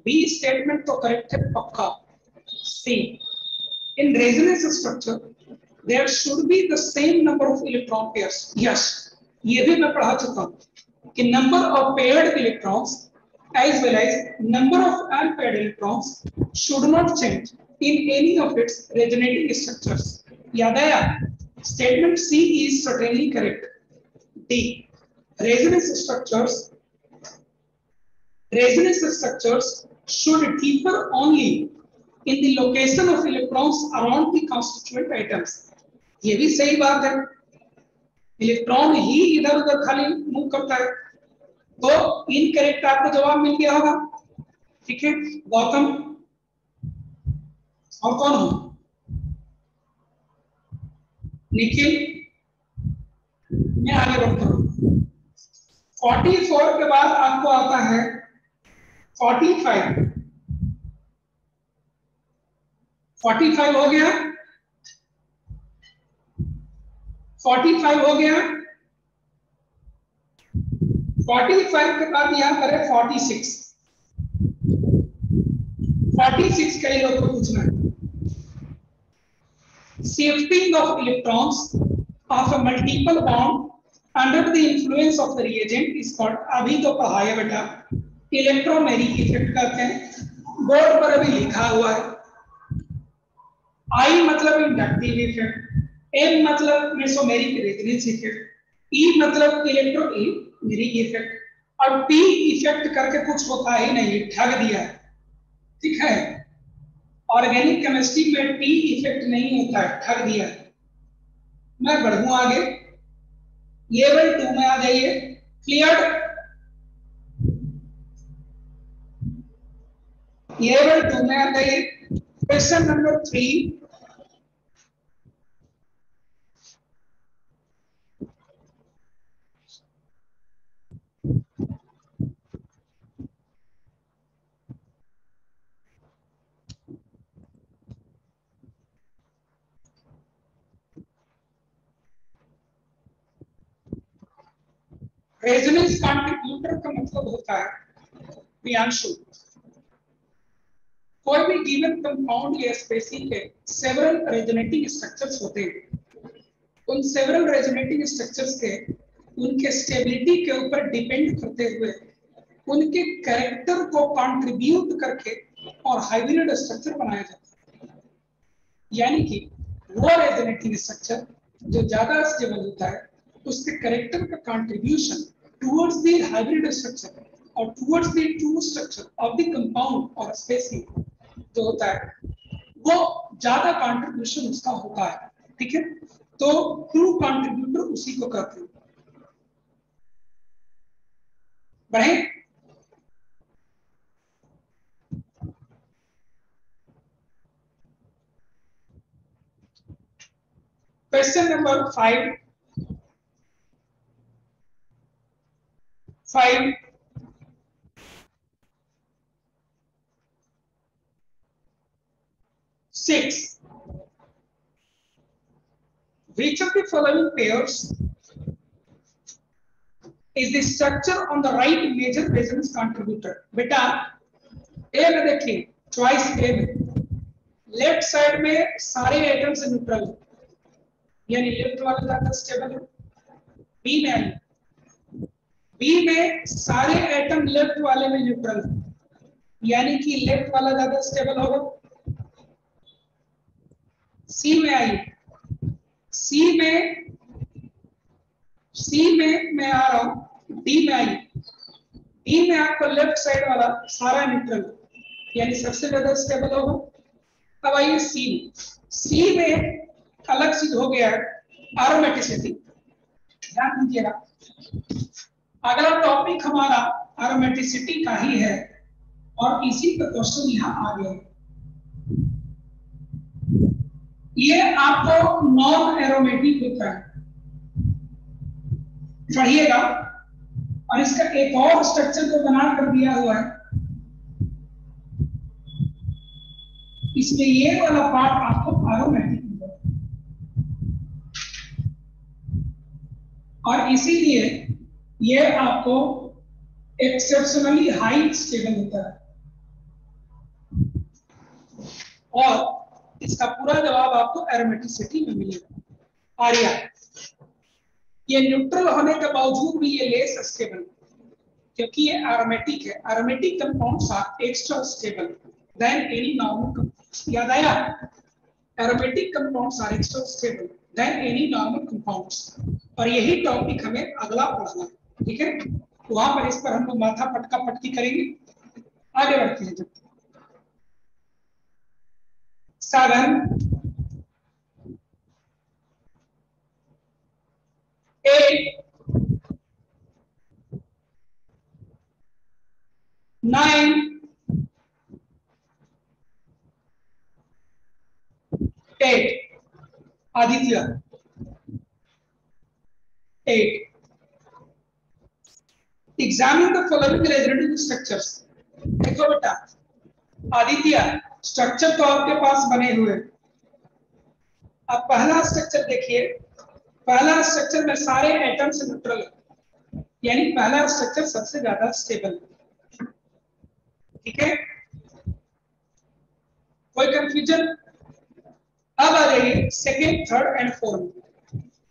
B statement तो करेक्ट है पक्का। C. In resonance structure, there should be the same number of electron pairs. Yes, ये भी मैं पढ़ा चुका हूँ कि number of paired electrons as well as number of unpaired electrons should not change in any of its resonating structures. याद आया? Statement C is certainly correct. D. Resonance structures should differ only in the location of electrons around the constituent atoms. ये भी सही बात है, electron ही इधर उधर खाली मूव करता है। तो इनकरेक्ट आपको जवाब मिल गया होगा, ठीक है। गौतम और कौन हो? निखिल, मैं आगे बढ़ता हूं। 44 के बाद आपको आता है 45। 45 हो गया, 45 हो गया। 45 के बाद यहां पर है 46। 46 कई लोग को पूछना है। Shifting of electrons of a multiple bond under the influence of the reagent is called, अभी तो पढ़ा है बेटा, इलेक्ट्रोमेरिक इफेक्ट कहते हैं। बोर्ड पर अभी लिखा हुआ है। I मतलब इंडक्टिव इफेक्ट, एम मतलब मेसोमेरिक रेजोनेंस इफेक्ट, ई मतलब इलेक्ट्रोमेरिक इफेक्ट, और पी इफेक्ट करके कुछ होता ही नहीं, ठग दिया, ठीक है। ऑर्गेनिक केमिस्ट्री में पी इफेक्ट नहीं होता है, ठग दिया। मैं बढ़ूं आगे, लेवल 2 में आ जाइए। क्लियर? लेवल 2 में आ जाइए। क्वेश्चन नंबर 3, रेजोनेंस कंट्रीब्यूटर का मतलब होता है प्रियांशु, कोई भी गिवन कंपाउंड या स्पेसीज के सेवरल रेजोनेटिंग स्ट्रक्चर्स होते हैं। उन सेवरल रेजोनेटिंग स्ट्रक्चर्स के उनके स्टेबिलिटी के ऊपर डिपेंड करते हुए उनके कैरेक्टर को कंट्रीब्यूट करके और हाइब्रिड स्ट्रक्चर बनाया जाता है। यानी कि वो रेजोनेटिंग स्ट्रक्चर जो ज्यादा स्टेबल होता है उसके कैरेक्टर का contribution towards the hybrid structure और towards the true structure of the compound और स्पेसीज जो होता है वो ज्यादा कंट्रीब्यूशन उसका होता है, ठीक है। तो ट्रू कंट्रीब्यूटर उसी को कहते हैं। बढ़े। Question number 5 6 which of the following pairs is the structure on the right major resonance contributor? बेटा ए में देखिए, चॉइस ए में लेफ्ट साइड में सारे एटम्स न्यूट्रल, यानी लेफ्ट वाला ज्यादा स्टेबल है। बी में आई, बी में सारे एटम लेफ्ट वाले में न्यूट्रल, यानी कि लेफ्ट वाला ज्यादा स्टेबल होगा। सी में आई, सी में मैं आ रहा हूं, डी में आई, डी में आपको लेफ्ट साइड वाला सारा न्यूट्रल, यानी सबसे ज्यादा स्टेबल होगा। अब आइए सी, सी में अलग चीज हो गया है, एरोमेटिसिटी। ध्यान दीजिएगा, अगला टॉपिक हमारा एरोमेटिसिटी का ही है और इसी का क्वेश्चन यहां आ गया। ये आपको नॉन एरोमेटिक होता है, पढ़िएगा। और इसका एक और स्ट्रक्चर को बना कर दिया हुआ है, इसमें ये वाला पार्ट आपको एरोमेटिक होगा और इसीलिए ये आपको एक्सेप्शनली हाई स्टेबल होता है। और इसका पूरा जवाब आपको एरोमेटिसिटी में मिलेगा। आर्या, ये न्यूट्रल होने के बावजूद भी ये लेस स्टेबल, क्योंकि ये एरोमेटिक है। Aromatic compounds are extra stable than any normal compounds. याद आया? Aromatic compounds are extra stable than any normal compounds. और यही टॉपिक हमें अगला पढ़ना है, ठीक है। वहां पर इस पर हम लोग माथा पटका पटकी करेंगे। आगे बढ़ते हैं। 7 8 9 8 Aditya 8 examine the following resonating structures. देखो बेटा आदित्य, स्ट्रक्चर तो आपके पास बने हुए। अब पहला स्ट्रक्चर देखिए, पहला स्ट्रक्चर में सारे एटम्स न्यूट्रल है, यानी पहला स्ट्रक्चर सबसे ज्यादा स्टेबल, ठीक है। कोई कंफ्यूजन? अब आ जाइए second, third and fourth.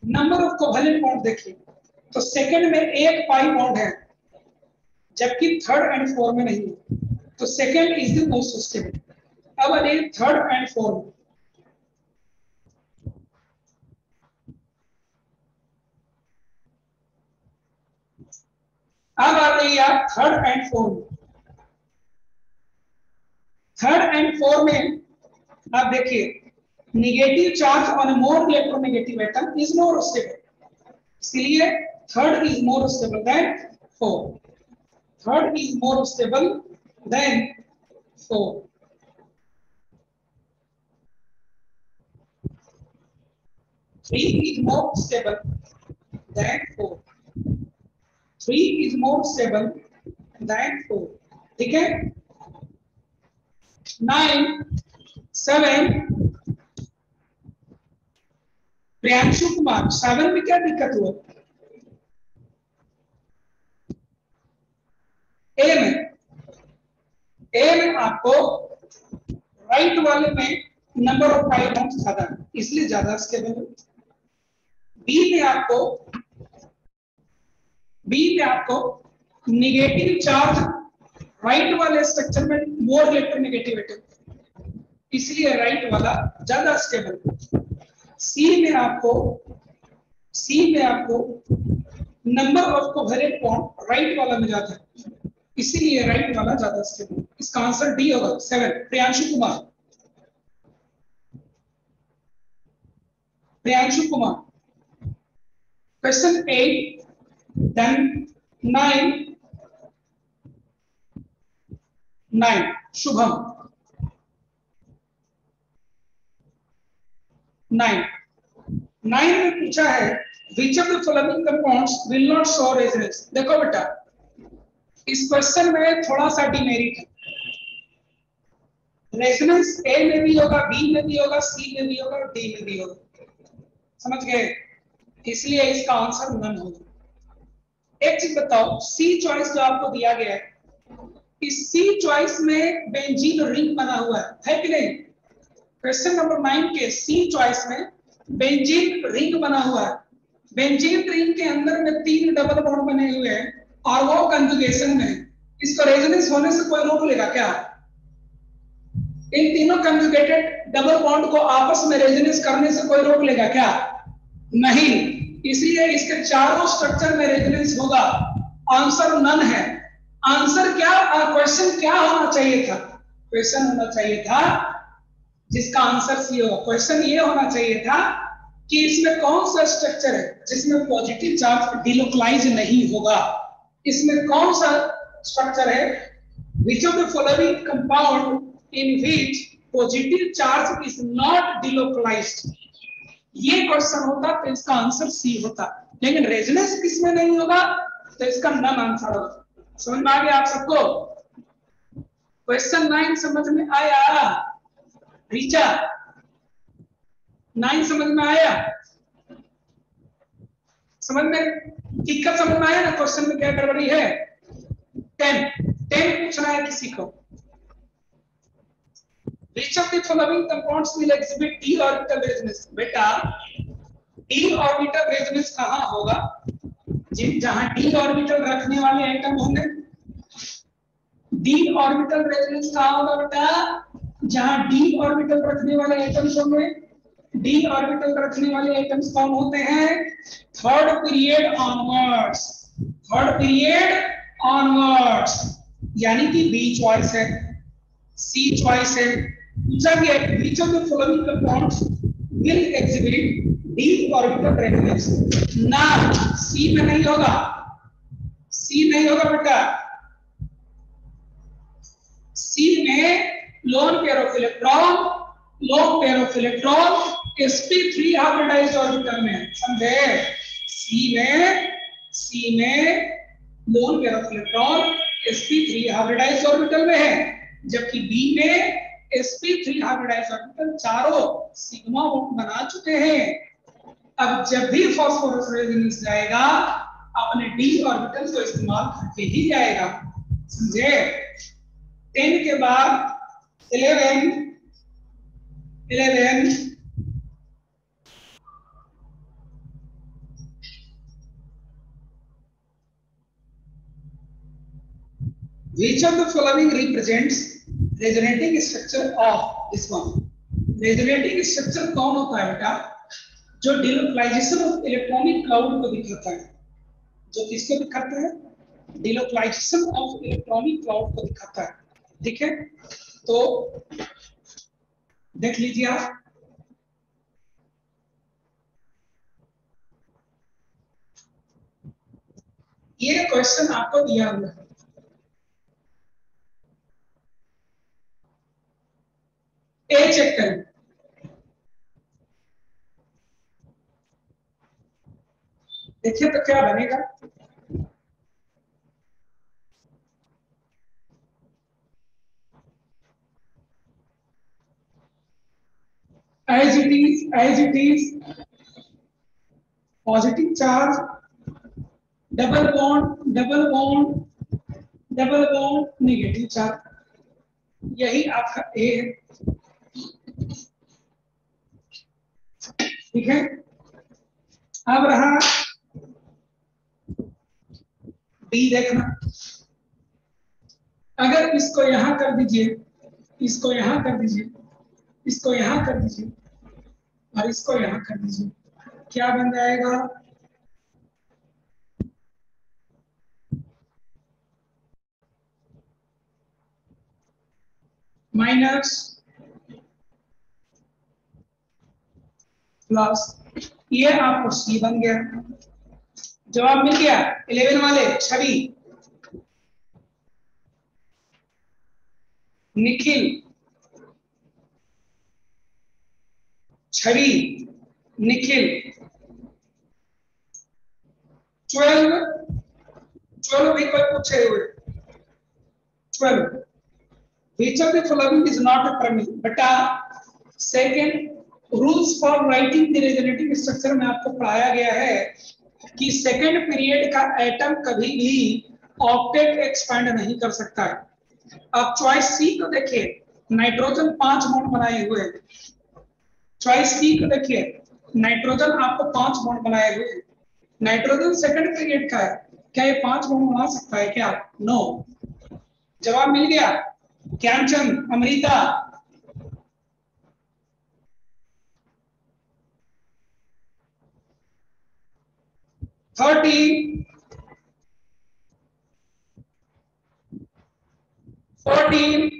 Number of covalent bond देखिए, तो सेकेंड में एक पाई बॉन्ड है, जबकि थर्ड एंड फोर्थ में नहीं है, तो second is the most stable. अब आ जाइए थर्ड एंड फोर्थ। आप third and fourth, third and fourth में आप देखिए negative charge on a more electronegative atom is more stable, इसलिए third is more stable than fourth, third is more stable than fourth. Three is more stable than fourth, three is more stable than fourth, ठीक है। 9 7 प्रियांशु कुमार 7 में क्या दिक्कत हुआ? ए में आपको right वाले में नंबर ऑफ आइटम्स ज्यादा, इसलिए ज्यादा स्टेबल है। बी में आपको नेगेटिव चार्ज राइट वाले स्ट्रक्चर में मोर इलेक्ट्रोनेगेटिव एटम, इसलिए राइट वाला ज्यादा स्टेबल। सी में आपको number of covalent bond right वाला में ज्यादा है, इसीलिए राइट वाला ज्यादा स्टेबल। इसका आंसर डी होगा 7। प्रियांशु कुमार क्वेश्चन 8 देन 9 शुभम 9 में पूछा है which of the following compounds will not show resonance। देखो बेटा इस क्वेश्चन में थोड़ा सा डिमेरिट है, रेजोनेंस ए में भी होगा, बी में भी होगा, सी में भी होगा, डी में भी होगा, समझ गए, इसलिए इसका आंसर नन होगा। एक चीज बताओ, सी चॉइस जो आपको दिया गया है, इस सी चॉइस में बेंजीन रिंग बना हुआ है कि नहीं? क्वेश्चन नंबर 9 के सी चॉइस में बेंजीन रिंग बना हुआ है, बेंजीन रिंग के अंदर में 3 डबल बॉन्ड बने हुए हैं और वो कंजुगेशन में है, इसको रेजोनेंस होने से कोई रोक लेगा क्या? इन तीनों कंजुगेटेड डबल बॉन्ड को आपस में रेजोनेंस करने से कोई रोक लेगा क्या? नहीं, इसलिए इसके चारों स्ट्रक्चर में रेजोनेंस होगा, आंसर नन है। आंसर क्या, क्वेश्चन क्या होना चाहिए था? क्वेश्चन होना चाहिए था जिसका आंसर सी होगा, क्वेश्चन ये होना चाहिए था कि इसमें कौन सा स्ट्रक्चर है जिसमें पॉजिटिव चार्ज डिलोकलाइज नहीं होगा, इसमें कौन सा स्ट्रक्चर है, which of the following compound in which positive charge is not delocalized। ये क्वेश्चन होता तो इसका आंसर सी होता, लेकिन रेजोनेंस किसमें नहीं होगा तो इसका नन आंसर होगा। समझ में आ गया आप सबको? क्वेश्चन 9 समझ में आया? रीचा 9 समझ में आया? समझ में दिक्कत समझ में आया ना? क्वेश्चन में क्या गड़बड़ी है? 10 पूछना है किसी को। Which of the following compounds will exhibit d orbital resonance? बेटा d orbital resonance कहाँ होगा? जहां d ऑर्बिटल रखने वाले एटम होंगे। d ऑर्बिटल रेजोनेंस कहाँ होगा बेटा? जहां d ऑर्बिटल रखने वाले एटम्स होंगे। d ऑर्बिटल रखने वाले एटम्स कौन होते हैं? थर्ड पीरियड ऑनवर्ड्स, यानी कि बी चॉइस है, सी चॉइस है। पूछा गया which of the following compounds will exhibit d orbital resonance? ना, सी में नहीं होगा, सी नहीं होगा बेटा। सी में lone pair of electron sp3 hybridised orbital में, समझे? सी में lone pair of electron sp3 hybridised orbital में है, जबकि बी में sp3 हाइब्रिडाइज्ड ऑर्बिटल चारों सिग्मा बॉन्ड बना चुके हैं। अब जब भी फास्फोरस रेजोनेंस जाएगा अपने d ऑर्बिटल को इस्तेमाल करके ही जाएगा, समझे? 10 के बाद 11 which of the following represents resonating structure of this one? Resonating structure कौन होता है बेटा? जो डिलोकलाइजेशन ऑफ इलेक्ट्रॉनिक क्लाउड को दिखाता है। जो किसको दिखाता है? डिलोकलाइजेशन ऑफ इलेक्ट्रॉनिक क्लाउड को दिखाता है। ठीक है, तो देख लीजिए आप, ये क्वेश्चन आपको दिया हुआ है। ए चेक करें, देखिए तो क्या बनेगा। As it is positive charge, double bond, double bond, double bond, negative charge, यही आपका ए है। ठीक है, अब रहा बी, देखना, अगर इसको यहां कर दीजिए, इसको यहां कर दीजिए, इसको यहां कर दीजिए और इसको यहां कर दीजिए, क्या बन जाएगा? माइनस प्लस, ये आपको सी बन गया। जवाब मिल गया 11 वाले। छवि, निखिल, छवि, निखिल, 12, 12 भी कोई पूछे हुए, 12, which of the following is not a premise? बेटा second rules for writing the resonative structure में आपको पढ़ाया गया है कि सेकेंड पीरियड का एटम कभी भी ऑक्टेट एक्सपेंड नहीं कर सकता है। अब चॉइस सी को देखिए, नाइट्रोजन 5 बॉन्ड बनाए हुए हैं। चॉइस सी को देखिए, नाइट्रोजन आपको 5 बॉन्ड बनाए हुए हैं। नाइट्रोजन सेकंड पीरियड का है, क्या ये 5 बॉन्ड बना सकता है क्या? नो। जवाब मिल गया। ज्ञानचंद, अमृता, थर्टी, 14,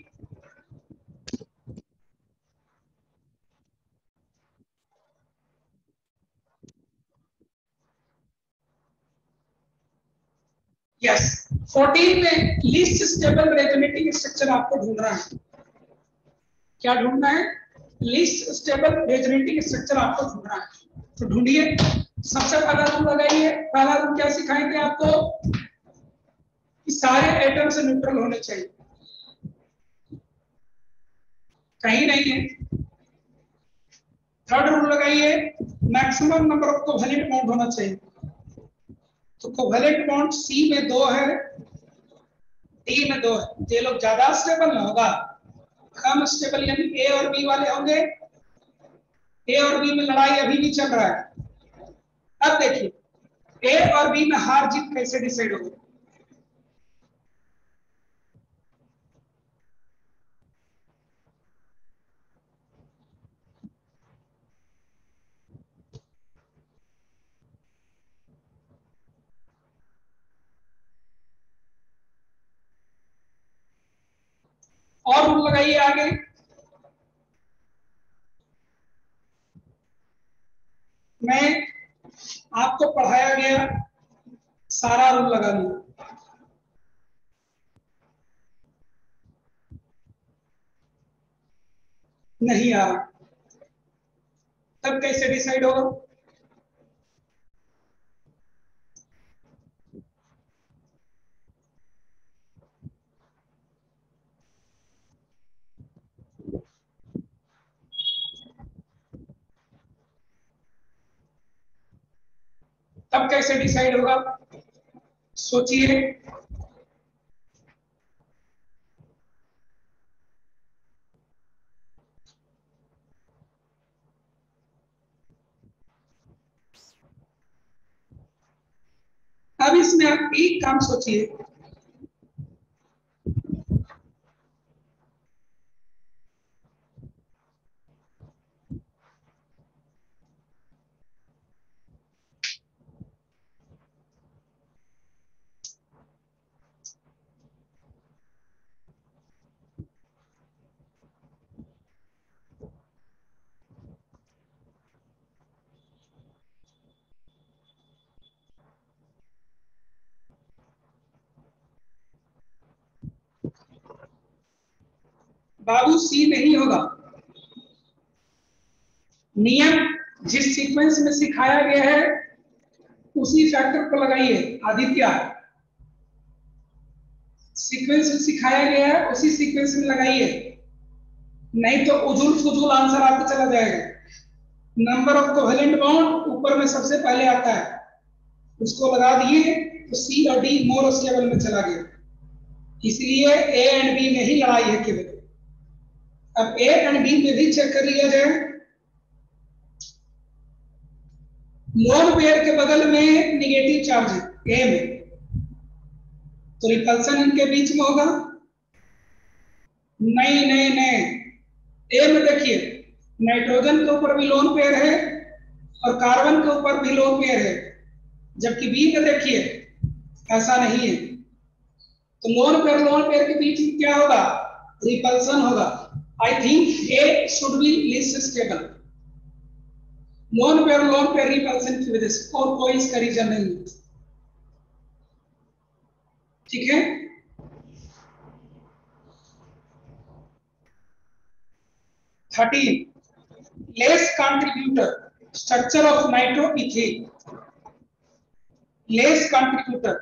यस, 14 में लीस्ट स्टेबल रेजोनेटिंग स्ट्रक्चर आपको ढूंढना है। क्या ढूंढना है? लीस्ट स्टेबल रेजोनेटिंग स्ट्रक्चर आपको ढूंढना है, तो ढूंढिए। सबसे पहला रूल लगाइए। पहला रूल क्या सिखाएंगे आपको? कि सारे एटम से न्यूट्रल होने चाहिए, कहीं नहीं है। थर्ड रूल लगाइए, maximum number of covalent bond होना चाहिए। तो कोवेलेंट बॉन्ड सी में 2 है, डी में 2 है। ये लोग ज्यादा स्टेबल ना होगा, कम स्टेबल, यानी ए और बी वाले होंगे। ए और बी में लड़ाई अभी भी चल रहा है। अब देखिए ए और बी में हार जीत कैसे डिसाइड होगी। और रूल लगाइए आगे। मैं आपको पढ़ाया गया सारा रूल लगा लिया, नहीं आ रहा, तब कैसे डिसाइड होगा? तब कैसे डिसाइड होगा? सोचिए। अब इसमें आप एक काम सोचिए, बाबू सी नहीं होगा। नियम जिस सीक्वेंस में सिखाया गया है उसी फैक्टर को लगाइए। आदित्य, सीक्वेंस में सिखाया गया है उसी सीक्वेंस में लगाइए, नहीं तो उजुल फुजुल आंसर आपको चला जाएगा। नंबर ऑफ कोवेलेंट बॉन्ड ऊपर में सबसे पहले आता है, उसको लगा दिए तो सी और डी मोर स्टेबल में चला गया। इसलिए ए एंड बी में ही लड़ाई है केवल। अब ए एंड बी में भी चेक कर लिया जाए। लोन पेयर के बगल में निगेटिव चार्ज है ए में, तो रिपल्सन इनके बीच में होगा। नहीं नहीं नहीं, ए में देखिए नाइट्रोजन के ऊपर भी लोन पेयर है और कार्बन के ऊपर भी लोन पेयर है, जबकि बी में देखिए ऐसा नहीं है। तो लोन पेयर के बीच में क्या होगा? रिपल्सन होगा। I think A should be least stable. Lone pair repulsion की वजह से, और कोई इसका रीजन नहीं है। ठीक है, less contributor structure of nitroethane. Less contributor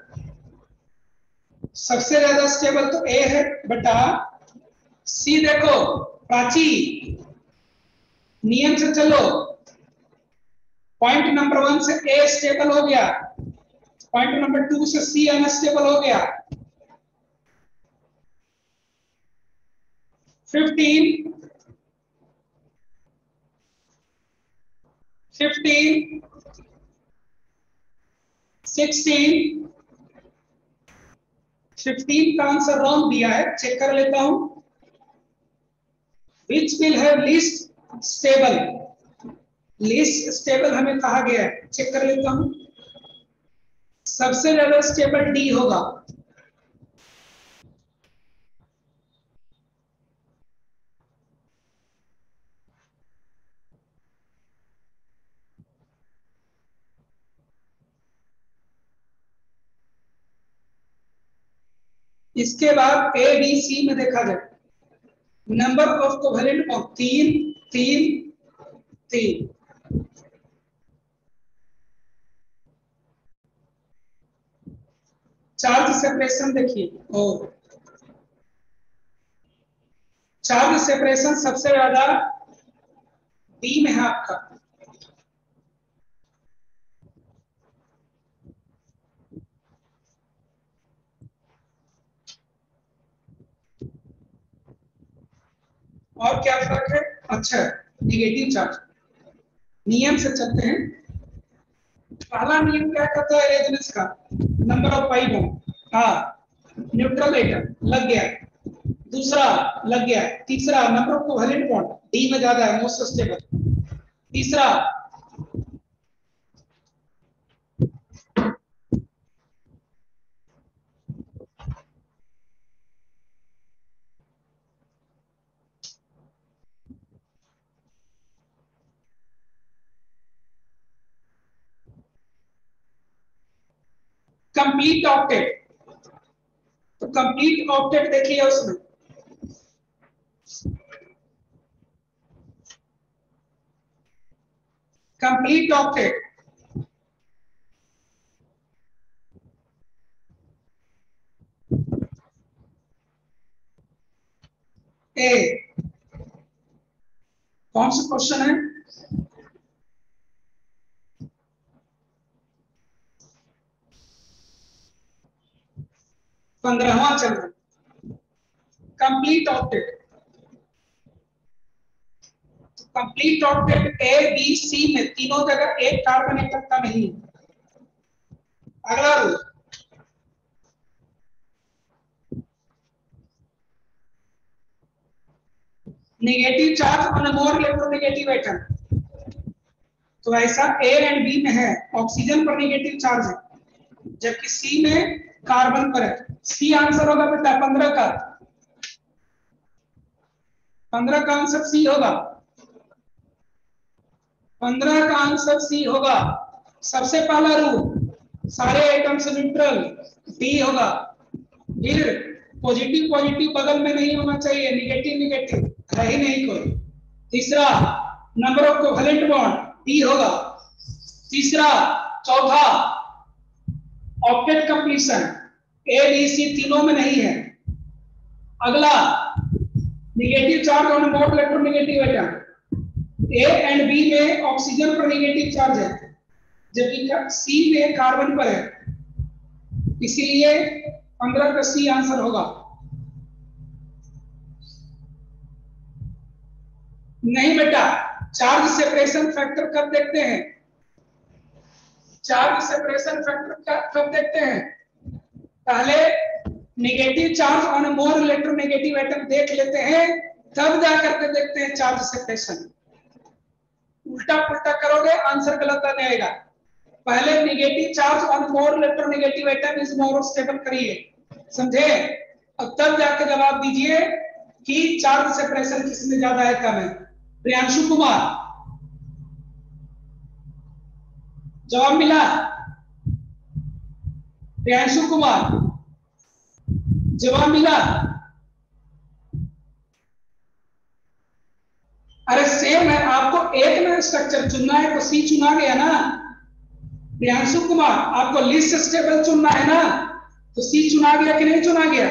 सबसे ज्यादा स्टेबल तो ए है बेटा। सी देखो प्राची, नियम से चलो। पॉइंट नंबर 1 से ए स्टेबल हो गया, पॉइंट नंबर 2 से सी अनस्टेबल हो गया। 15 16 15 का आंसर रॉन्ग दिया है, चेक कर लेता हूं। Which will have least stable? Least stable हमें कहा गया है, चेक कर लेता हूं। सबसे ज्यादा स्टेबल डी होगा। इसके बाद ए बी सी में देखा जाए, number of covalent bond 3 3 3। Charge separation देखिए, और चार्ज सेपरेशन सबसे ज्यादा बी में है आपका। और क्या फर्क है? अच्छा, निगेटिव चार्ज। नियम से चलते हैं। पहला नियम क्या कहता है रेजोनेंस का? Number of pi bond. हाँ, न्यूट्रल एटम लग गया। दूसरा लग गया। तीसरा number of covalent bond D में ज्यादा है, मोस्ट स्टेबल। तीसरा कंप्लीट ऑक्टेट। तो कंप्लीट ऑक्टेट देखिए उसमें कंप्लीट ऑक्टेट ए कौन सा क्वेश्चन है? पंद्रहवां चल रहा है complete octet. Complete octet A B C में तीनों जगह एक कार्बन एटम का नहीं। अगला rule, negative charge on a more electronegative atom. तो ऐसा ए एंड बी में है, ऑक्सीजन पर नेगेटिव चार्ज है, जबकि सी में कार्बन पर है। सी आंसर होगा बेटा 15 का। 15 का आंसर सी होगा। 15 का आंसर सी होगा। सबसे पहला रूल, सारे एटम्स न्यूट्रल, डी होगा। फिर पॉजिटिव पॉजिटिव बगल में नहीं होना चाहिए, निगेटिव निगेटिव है ही नहीं कोई। तीसरा number of covalent bond D होगा। तीसरा चौथा octet completion A B C तीनों में नहीं है। अगला negative charge on both electronegative atom, A and B में ऑक्सीजन पर निगेटिव चार्ज है जबकि सी में कार्बन पर है, इसीलिए 15 का सी आंसर होगा। नहीं बेटा, चार्ज सेपरेशन फैक्टर कब देखते हैं? चार्ज सेपरेशन फैक्टर कब देखते हैं? पहले negative charge on more electronegative atom देख लेते हैं, तब जाकर के देखते हैं चार्ज सेपरेशन। उल्टा पुल्टा करोगे आंसर गलत आ जाएगा। पहले negative charge on more electronegative atom is more stable करिए, समझे? अब तब जाके जवाब दीजिए कि चार्ज सेपरेशन किसमें ज्यादा है कम है। प्रियांशु कुमार, जवाब मिला? प्रियांशु कुमार, जवाब मिला? अरे सेम है, आपको एक ना स्ट्रक्चर चुनना है तो सी चुना गया ना। प्रियांशु कुमार, आपको लिस्ट स्टेबल चुनना है ना, तो सी चुना गया कि नहीं चुना गया?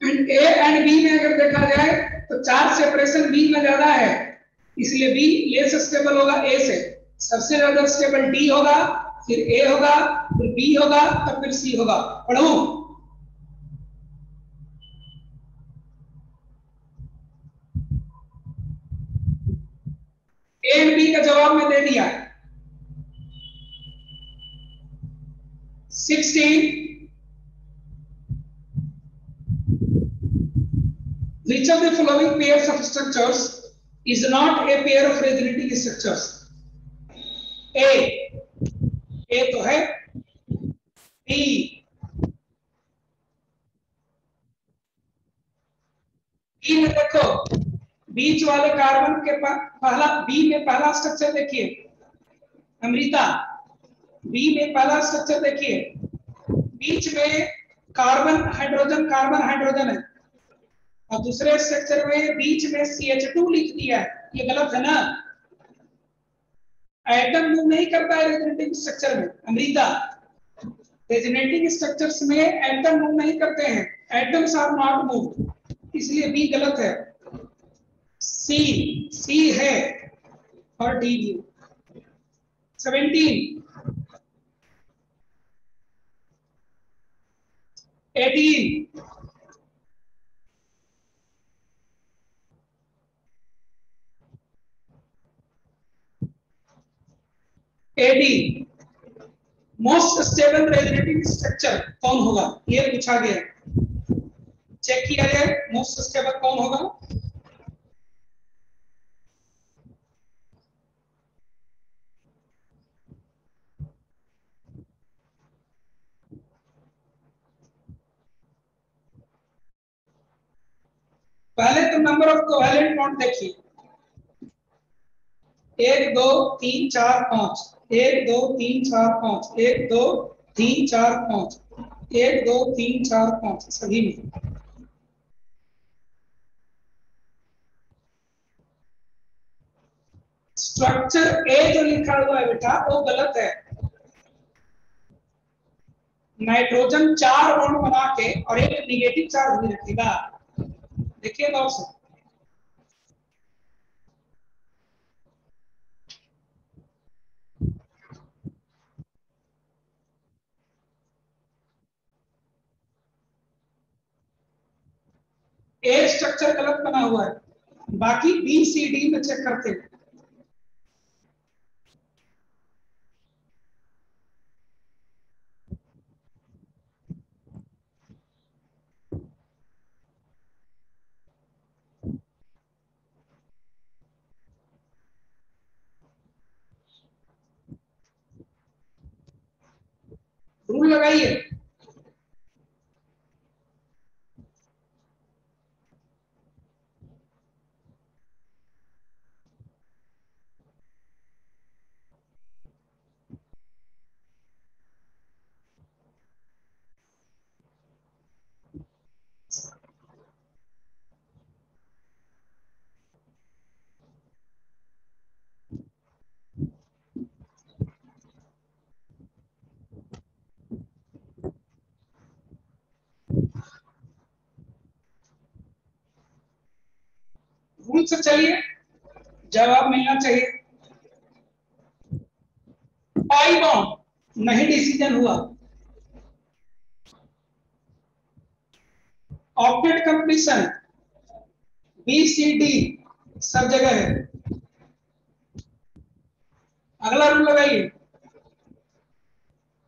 एंड ए एंड बी में अगर देखा जाए तो चार्ज सेपरेशन बी में ज्यादा है, इसलिए बी लेस स्टेबल होगा ए से। सबसे ज्यादा स्टेबल डी होगा, फिर ए होगा, फिर बी होगा और फिर सी होगा। पढ़ू? ए एंड बी का जवाब मैं दे दिया। 16 which of the following pairs of structures is not a pair of resonating structures? ए तो है, बी में देखो, बीच वाले कार्बन के पहला बी में पहला स्ट्रक्चर देखिए अमृता, बी में पहला स्ट्रक्चर देखिए, बीच में कार्बन हाइड्रोजन है और दूसरे स्ट्रक्चर में बीच में CH2 लिख दिया है, ये गलत है ना? एटम मूव नहीं करता है रेजोनेटिंग स्ट्रक्चर में अमृता, रेजोनेटिंग स्ट्रक्चर्स में एटम मूव नहीं करते हैं, एटम्स आर नॉट मूव, इसलिए बी गलत है। सी है और डी भी। 17 18 80 मोस्ट स्टेबल रेजोनेटिंग स्ट्रक्चर कौन होगा, ये पूछा गया, चेक किया जाए मोस्ट स्टेबल कौन होगा। पहले तो नंबर ऑफ कोवेलेंट बॉन्ड देखिए, 1 2 3 4 5, 1 2 3 4 5, 1 2 3 4 5, 1 2 3 4 5 सभी में। स्ट्रक्चर ए जो लिखा हुआ है बेटा वो गलत है। नाइट्रोजन 4 बॉन्ड बना के और एक निगेटिव चार्ज भी रखेगा, देखिए गौर से। ए स्ट्रक्चर गलत बना हुआ है, बाकी बी सी डी में चेक करते हैं। रूल लगाइए, रूल से चलिए, जवाब मिलना चाहिए। पाई बॉन्ड नहीं डिसीजन हुआ। Octet completion B C D सब जगह है। अगला रूल लगाइए,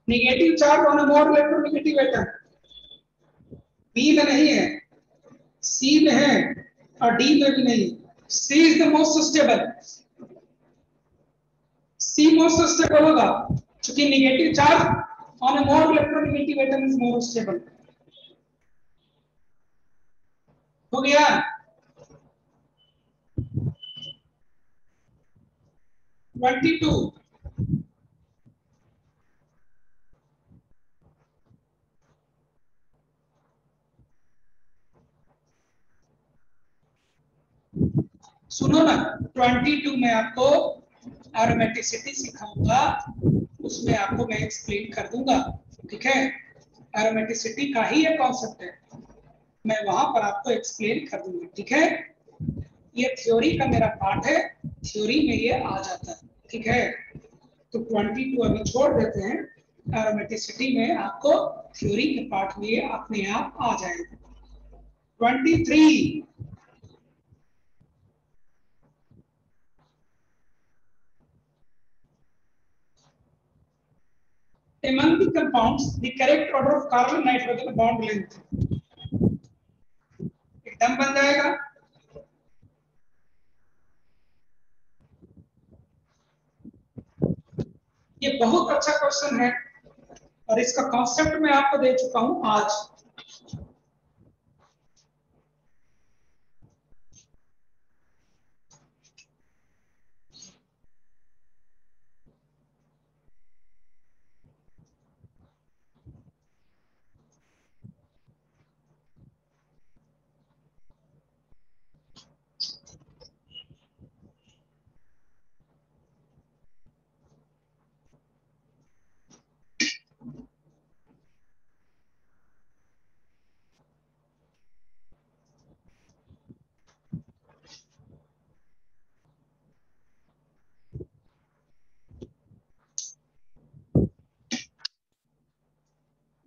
negative charge on a more electronegative atom B में नहीं है, सी में है और डी में भी नहीं। C is the most stable, C most stable होगा क्योंकि negative charge on a more electronegative atom is more stable. हो गया। ट्वेंटी टू, सुनो ना, 22 में आपको एरोमेटिसिटी सिखाऊंगा, उसमें आपको मैं एक्सप्लेन कर दूंगा, ठीक है। एरोमेटिसिटी का ही ये कॉन्सेप्ट है, मैं वहां पर आपको एक्सप्लेन कर दूंगा, ठीक है। ये थ्योरी का मेरा पार्ट है, थ्योरी में ये आ जाता है, ठीक है। तो 22 अभी छोड़ देते हैं, एरोमेटिसिटी में आपको थ्योरी के पार्ट में ये अपने आप आ जाएगा। 23, among the compounds the correct order of carbon nitrogen bond length एकदम बन जाएगा। ये बहुत अच्छा क्वेश्चन है और इसका कॉन्सेप्ट मैं आपको दे चुका हूं आज।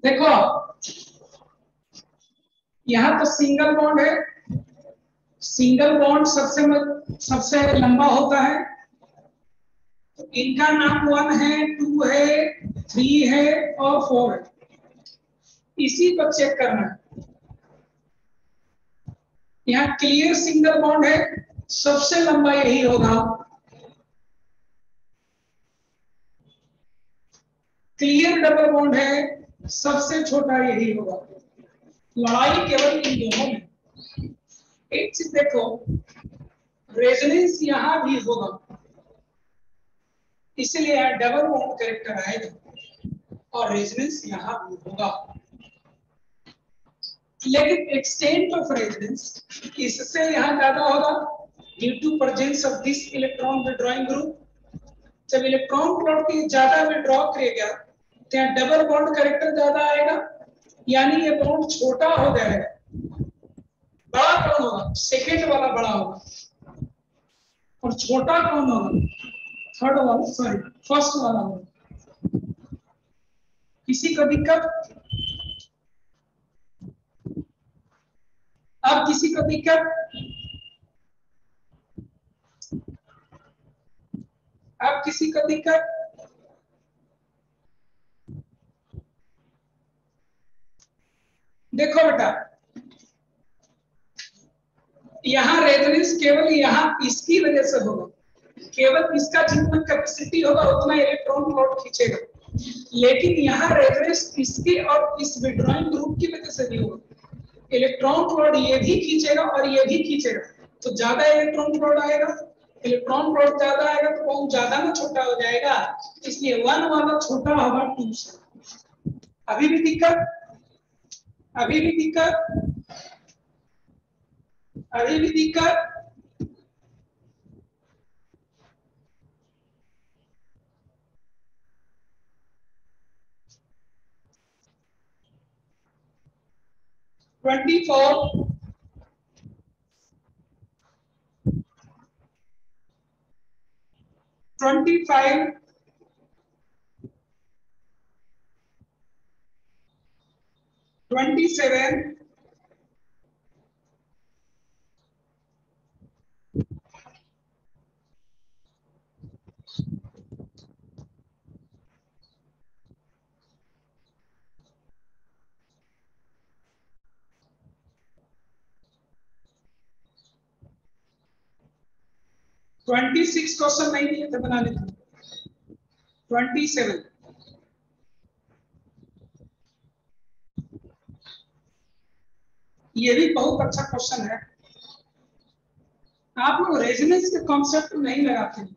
देखो यहाँ तो सिंगल बॉन्ड है, सिंगल बॉन्ड सबसे लंबा होता है, तो इनका नाम 1 है, 2 है, 3 है और 4 है। इसी पर चेक करना है। यहाँ क्लियर सिंगल बॉन्ड है, सबसे लंबा यही होगा। क्लियर डबल बॉन्ड है, सबसे छोटा यही होगा। लड़ाई केवल इन दोनों में। एक चीज देखो, रेजोनेंस यहां भी होगा, इसलिए यहां डबल बॉन्ड कैरेक्टर आएगा और रेजोनेंस यहां भी होगा। लेकिन एक्सटेंट ऑफ रेजोनेंस इससे यहां ज्यादा होगा due to presence of this electron withdrawing group. जब इलेक्ट्रॉन प्लॉट की ज्यादा विड्रॉ करेगा तो यहाँ डबल बॉन्ड कैरेक्टर ज्यादा आएगा, यानी ये बॉन्ड छोटा हो जाएगा। बड़ा कौन होगा? सेकेंड वाला बड़ा होगा और छोटा कौन होगा? थर्ड वाला, सॉरी फर्स्ट वाला होगा। किसी को दिक्कत? अब किसी को दिक्कत? अब किसी को दिक्कत? देखो बेटा, यहाँ रेजोनेंस केवल यहाँ इसकी वजह से होगा, केवल इसका जितना कैपेसिटी होगा उतना इलेक्ट्रॉन प्लॉट खींचेगा, लेकिन यहाँ रेजोनेंस इसके और इस विड्रॉइंग ग्रुप की वजह से भी होगा। इलेक्ट्रॉन प्लॉट ये भी खींचेगा और ये भी खींचेगा, तो ज्यादा इलेक्ट्रॉन प्लॉट आएगा। इलेक्ट्रॉन प्लॉट ज्यादा आएगा तो बॉन्ड ज्यादा में छोटा हो जाएगा, इसलिए 1 वाला छोटा होगा 2 से। अभी भी दिक्कत? अभी भी दिक्कत? अभी भी दिक्कत? ट्वेंटी फोर, 25, 27, 26 क्वेश्चन नहीं दिए थे बनाने के, 27, ये भी बहुत अच्छा क्वेश्चन है। आप लोग रेजोनेंस के कॉन्सेप्ट नहीं लगाते।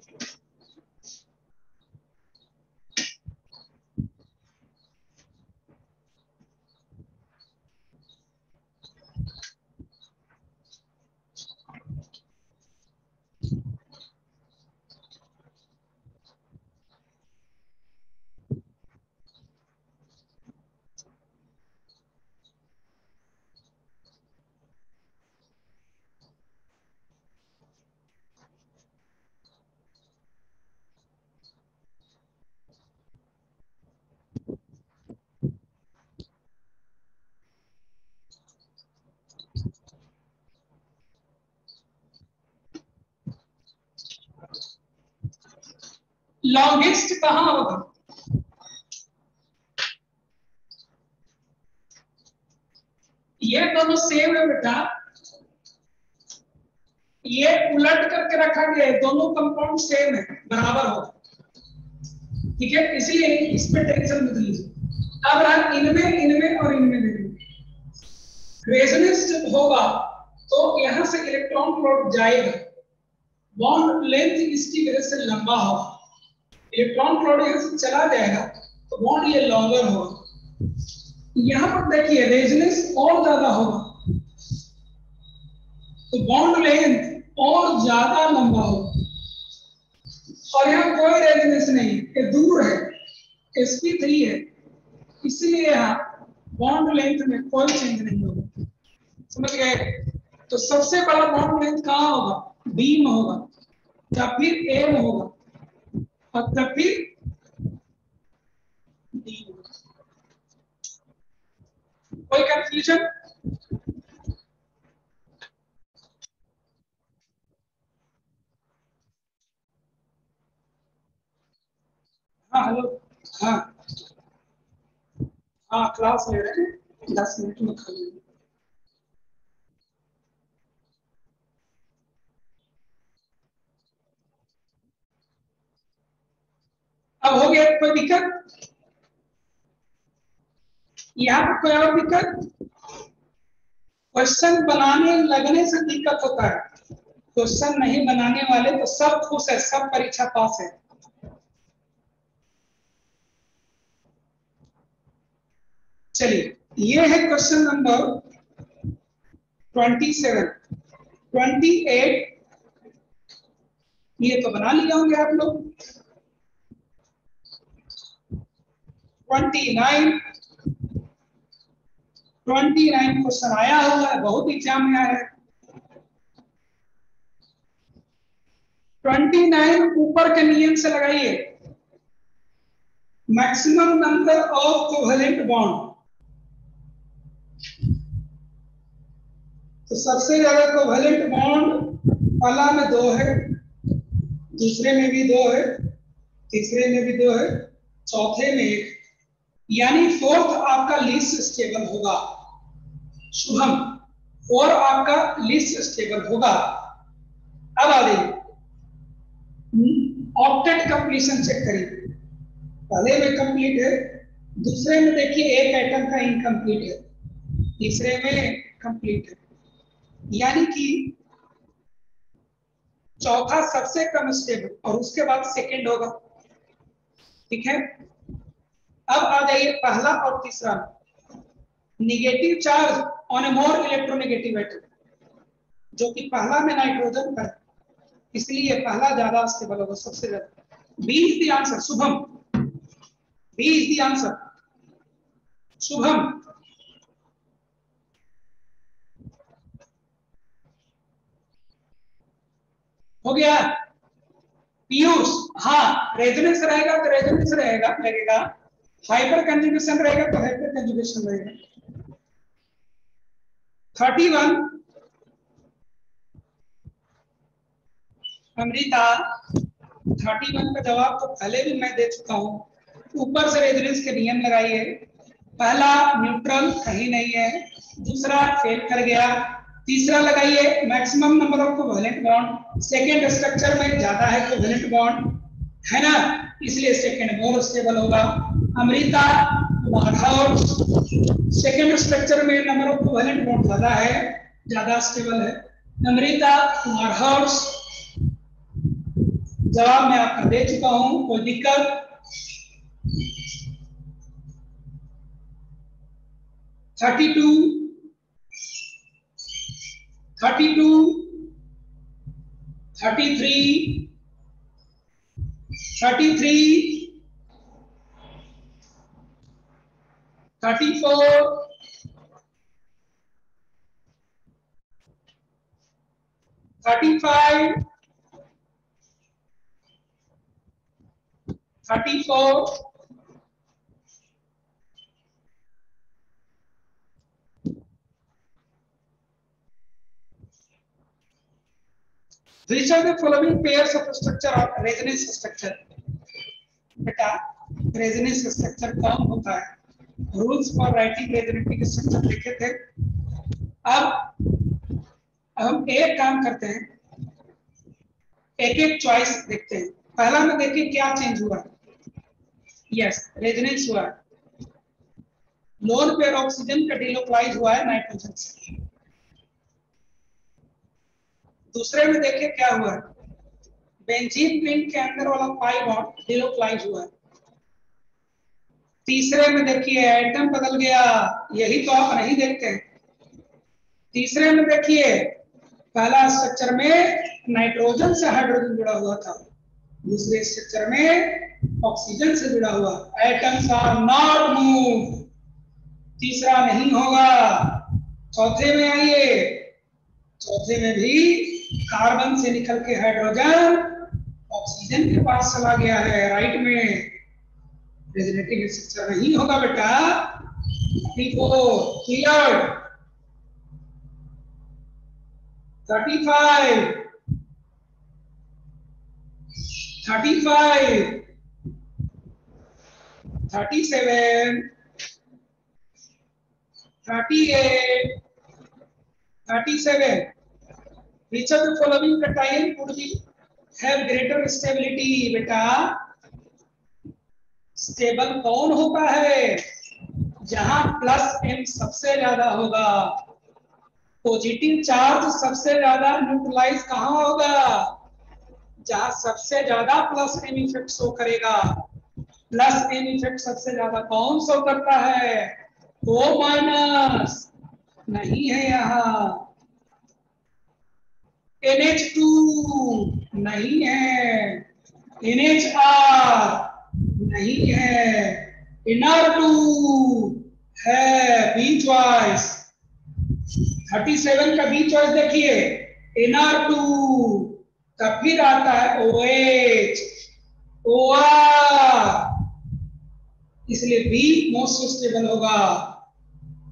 लॉन्गेस्ट कहां होगा? ये दोनों सेम है बेटा, ये उलट करके रखा गया है, दोनों कंपाउंड सेम है, बराबर हो, ठीक है, इसलिए इस पे टेंशन मत लीजिए। अब रहा इनमें इनमें और इनमें देखिए, रेजोनेंस जब होगा तो यहां से इलेक्ट्रॉन फ्लो जाएगा, बॉन्ड लेंथ इसकी वजह से लंबा होगा, इलेक्ट्रॉन फ्लो यहां से चला जाएगा तो बॉन्ड ये लॉन्गर होगा। यहां पर देखिए रेजोनेंस और ज्यादा होगा तो बॉन्ड लेंथ और ज्यादा लंबा होगा, और यहाँ कोई रेजोनेंस नहीं, ये दूर है, sp3 है, इसलिए यहाँ बॉन्ड लेंथ में कोई चेंज नहीं होगा, समझ गए? तो सबसे बड़ा बॉन्ड लेंथ कहाँ होगा? B में होगा, या फिर A में होगा, और तब फिर D में होगा। कोई कंफ्यूजन? हाँ हेलो, हाँ हाँ क्लास ले रहे हैं, 10 मिनट में खाली। अब हो गया, कोई दिक्कत? यहाँ पर कोई और दिक्कत? क्वेश्चन बनाने लगने से दिक्कत होता है, क्वेश्चन नहीं बनाने वाले तो सब खुश है, सब परीक्षा पास है। चलिए, ये है क्वेश्चन नंबर 27, 28, ये तो बना लिए होंगे आप लोग। 29, 29 क्वेश्चन आया हुआ है, बहुत एग्जाम में आया है। 29 ऊपर के नियम से लगाइए, maximum number of covalent bond, तो सबसे ज्यादा कोवेलेंट बॉन्ड पहला में 2 है, दूसरे में भी 2 है, तीसरे में भी 2 है, चौथे में 1, यानी फोर्थ आपका लीस्ट स्टेबल होगा। शुभम, और आपका लिस्ट स्टेबल होगा। अब आ गई ऑक्टेट कंप्लीशन चेक करिए, पहले में कंप्लीट है, दूसरे में देखिए एक एटम का इनकम्प्लीट है, तीसरे में कंप्लीट है, यानी कि चौथा सबसे कम स्टेबल और उसके बाद सेकंड होगा, ठीक है। अब आ जाइए पहला और तीसरा, negative charge on A more electronegative atom, जो कि पहला में नाइट्रोजन पर, इसलिए पहला ज्यादा स्टेबल होगा, सबसे ज्यादा। B is the answer, Shubham, B is the answer, Shubham. हो गया? पीयूष, हाँ रेजोनेंस रहेगा तो रेजोनेंस रहेगा लगेगा, हाइपर कंजुगेशन रहेगा तो हाइपर कंजुगेशन रहेगा। 31 अमृता, 31 का जवाब तो पहले भी मैं दे चुका हूं। ऊपर से रेजोनेंस के नियम लगाइए। पहला न्यूट्रल कहीं नहीं है, दूसरा फेल कर गया, तीसरा लगाइए maximum number of covalent bond, second structure में ज्यादा है कोवेलेंट बॉन्ड, है ना, इसलिए सेकेंड मोर स्टेबल होगा। अमृता माधव, सेकेंड स्ट्रक्चर में नंबर ऑफ कोवेलेंट बॉन्ड ज्यादा है, ज्यादा स्टेबल है। अमृता माधव, जवाब मैं आपका दे चुका हूं, कोई दिक्कत? 32 33 33 34 35 34 Which of the following pairs of structure are resonance structure? बेटा रेजोनेंस स्ट्रक्चर कौन होता है? Rules for writing resonating structure लिखे थे। अब हम एक काम करते हैं, एक एक चॉइस देखते हैं। पहला में देखिए क्या चेंज हुआ। यस, रेजोनेंस हुआ, लोन पेयर ऑक्सीजन का डिलोक्लाइज हुआ है नाइट्रोजन से। दूसरे में देखिए क्या हुआ, बेंजीन रिंग के अंदर वाला पाई बॉन्ड डिलोक्लाइज हुआ है। तीसरे में देखिए एटम बदल गया, यही तो आप नहीं देखते हैं। तीसरे में देखिए पहला स्ट्रक्चर में नाइट्रोजन से हाइड्रोजन जुड़ा हुआ था, दूसरे स्ट्रक्चर में ऑक्सीजन से जुड़ा हुआ। एटम्स आर नॉट मूव, तीसरा नहीं होगा। चौथे में आइए, चौथे में भी कार्बन से निकल के हाइड्रोजन ऑक्सीजन के पास चला गया है, राइट में। रेजोनेटिंग स्ट्रक्चर नहीं होगा बेटा। 34 clear. 35 37 38 37 Which of the following cation would be have greater stability? बेटा स्टेबल कौन होता है? जहां प्लस एम सबसे ज्यादा होगा। पॉजिटिव चार्ज सबसे ज्यादा न्यूट्रलाइज कहां होगा? जहां सबसे ज्यादा प्लस एम इफेक्ट शो करेगा। प्लस एम इफेक्ट सबसे ज्यादा कौन शो करता है? O माइनस नहीं है यहाँ। NH2 नहीं है, NHR नहीं है, NR2 है। बी चॉइस 37 का बी चॉइस देखिए, NR2 का फिर आता है OH, OR, इसलिए बी मोस्ट स्टेबल होगा।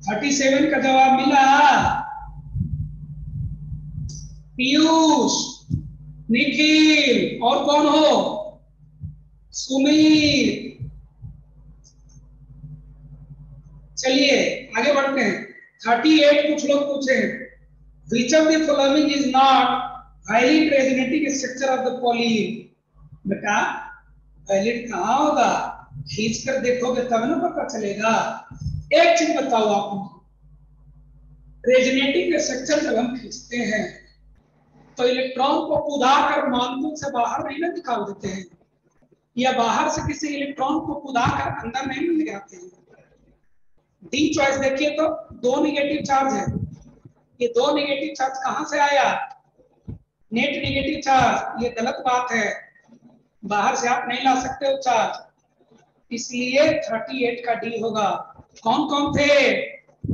37 का जवाब मिला। पीयूष, निखिल और कौन हो? सुमीर। चलिए आगे बढ़ते हैं। 38 कुछ लोग पूछे, which of the following is not valid resonating structure of the polyene? बेटा वैलिड कहाँ होगा? खींच कर देखोगे तब ना पता चलेगा। एक चीज बताओ आपको, रेजोनेटिंग स्ट्रक्चर जब हम खींचते हैं तो इलेक्ट्रॉन को कूदा कर मॉलिक्यूल से बाहर नहीं ना निकाल देते हैं, या बाहर से किसी इलेक्ट्रॉन को कूदा कर अंदर नहीं ले आते हैं। डी चॉइस देखिए तो दो नेगेटिव चार्ज है, ये दो नेगेटिव चार्ज कहां से आया? Net negative charge. ये गलत बात है, बाहर से आप नहीं ला सकते हो चार्ज, इसलिए 38 का डी होगा। कौन कौन थे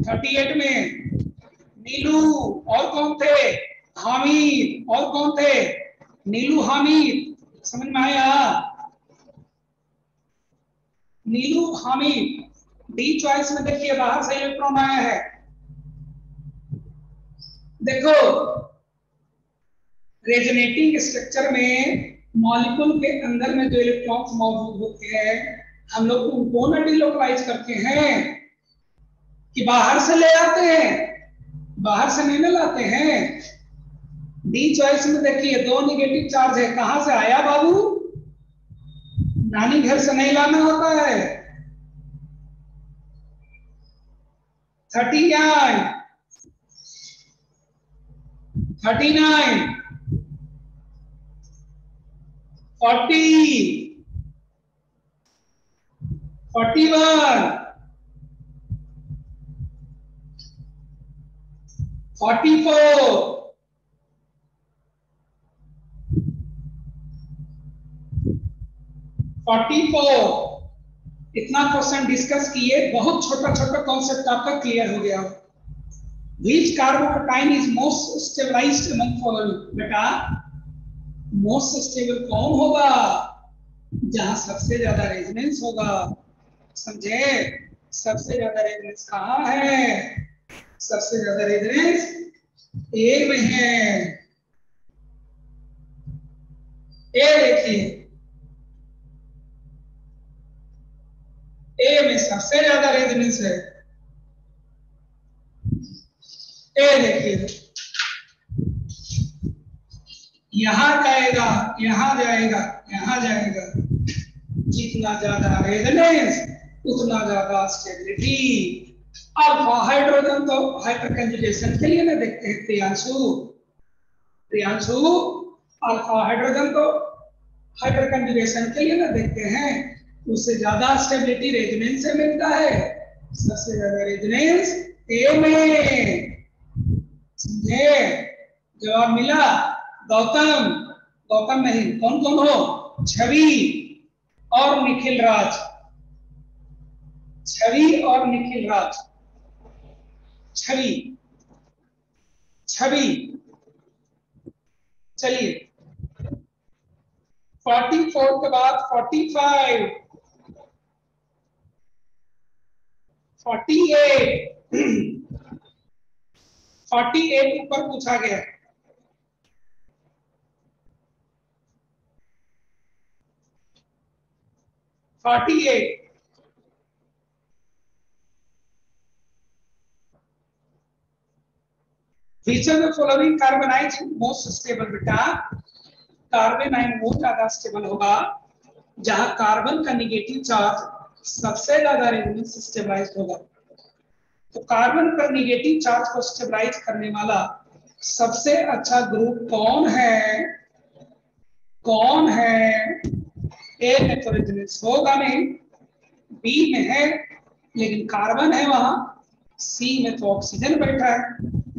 38 में? नीलू और कौन थे? हामिद और कौन थे? नीलू, हामिद। समझ में आया? नीलू हामिद डी चॉइस में देखिए बाहर से इलेक्ट्रॉन आया है। देखो रेजोनेटिंग स्ट्रक्चर में मॉलिक्यूल के अंदर में जो इलेक्ट्रॉन्स मौजूद होते हैं हम लोग उनको ना डिलोकलाइज करते हैं कि बाहर से ले आते हैं, बाहर से नहीं लाते हैं। डी चॉइस में देखिए दो निगेटिव चार्ज है, कहां से आया बाबू? नानी घर से नहीं लाना होता है। 39 39 40 41 44 44। इतना क्वेश्चन डिस्कस किए, बहुत छोटा छोटा कॉन्सेप्ट आपका क्लियर हो गया। Which carbocation is most stabilized among following? बेटा मोस्ट स्टेबल कौन होगा? जहां सबसे ज्यादा रेजोनेंस होगा। समझे? सबसे ज्यादा रेजोनेंस कहाँ है? सबसे ज्यादा रेजोनेंस ए में है। ए देखिए, ए में सबसे ज्यादा रेजोनेंस है। ए देखिए, यहां जाएगा, यहां जाएगा, यहां जाएगा। जितना ज्यादा रेजोनेंस उतना ज्यादा स्टेबिलिटी। अल्फा हाइड्रोजन तो हाइपर कंजुगेशन के लिए ना देखते हैं प्रियांशु। प्रियांशु अल्फा हाइड्रोजन तो हाइपर कंजुगेशन के लिए ना देखते हैं, उससे ज्यादा स्टेबिलिटी रेजोनेंस से मिलता है। सबसे ज्यादा रेजोनेंस ए में। समझे? जवाब मिला। गौतम, गौतम नहीं, कौन कौन हो? छवि और निखिल राज, छवि और निखिल राज। छवि, छवि। चलिए 44 के बाद 45 48 48 ऊपर पूछा गया। 48 Which of the following carbonite most stable? बेटा कार्बोनाइन वो ज्यादा स्टेबल होगा जहां कार्बन का निगेटिव चार्ज सबसे ज्यादा रेजोनेंस स्टेबलाइज होगा। तो कार्बन पर निगेटिव चार्ज को स्टेबलाइज करने वाला सबसे अच्छा ग्रुप कौन है? कौन है? ए में तो रेजोनेंस होगा नहीं, बी में है लेकिन कार्बन है वहां, सी में तो ऑक्सीजन बैठा है,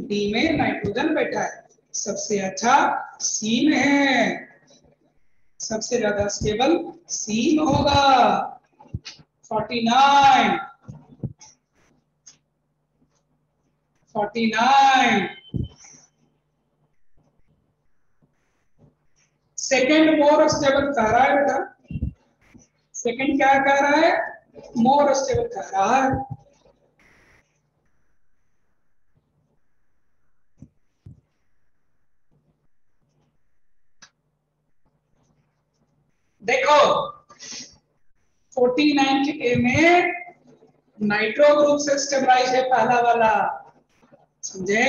डी में नाइट्रोजन बैठा है। सबसे अच्छा सी में है, सबसे ज्यादा स्टेबल सी में होगा। 49 49 सेकेंड मोर स्टेबल कह रहा है बेटा। सेकेंड क्या कह रहा है? मोर स्टेबल कह रहा है। देखो 49 के ए में नाइट्रो ग्रुप से स्टेबलाइज है पहला वाला। समझे?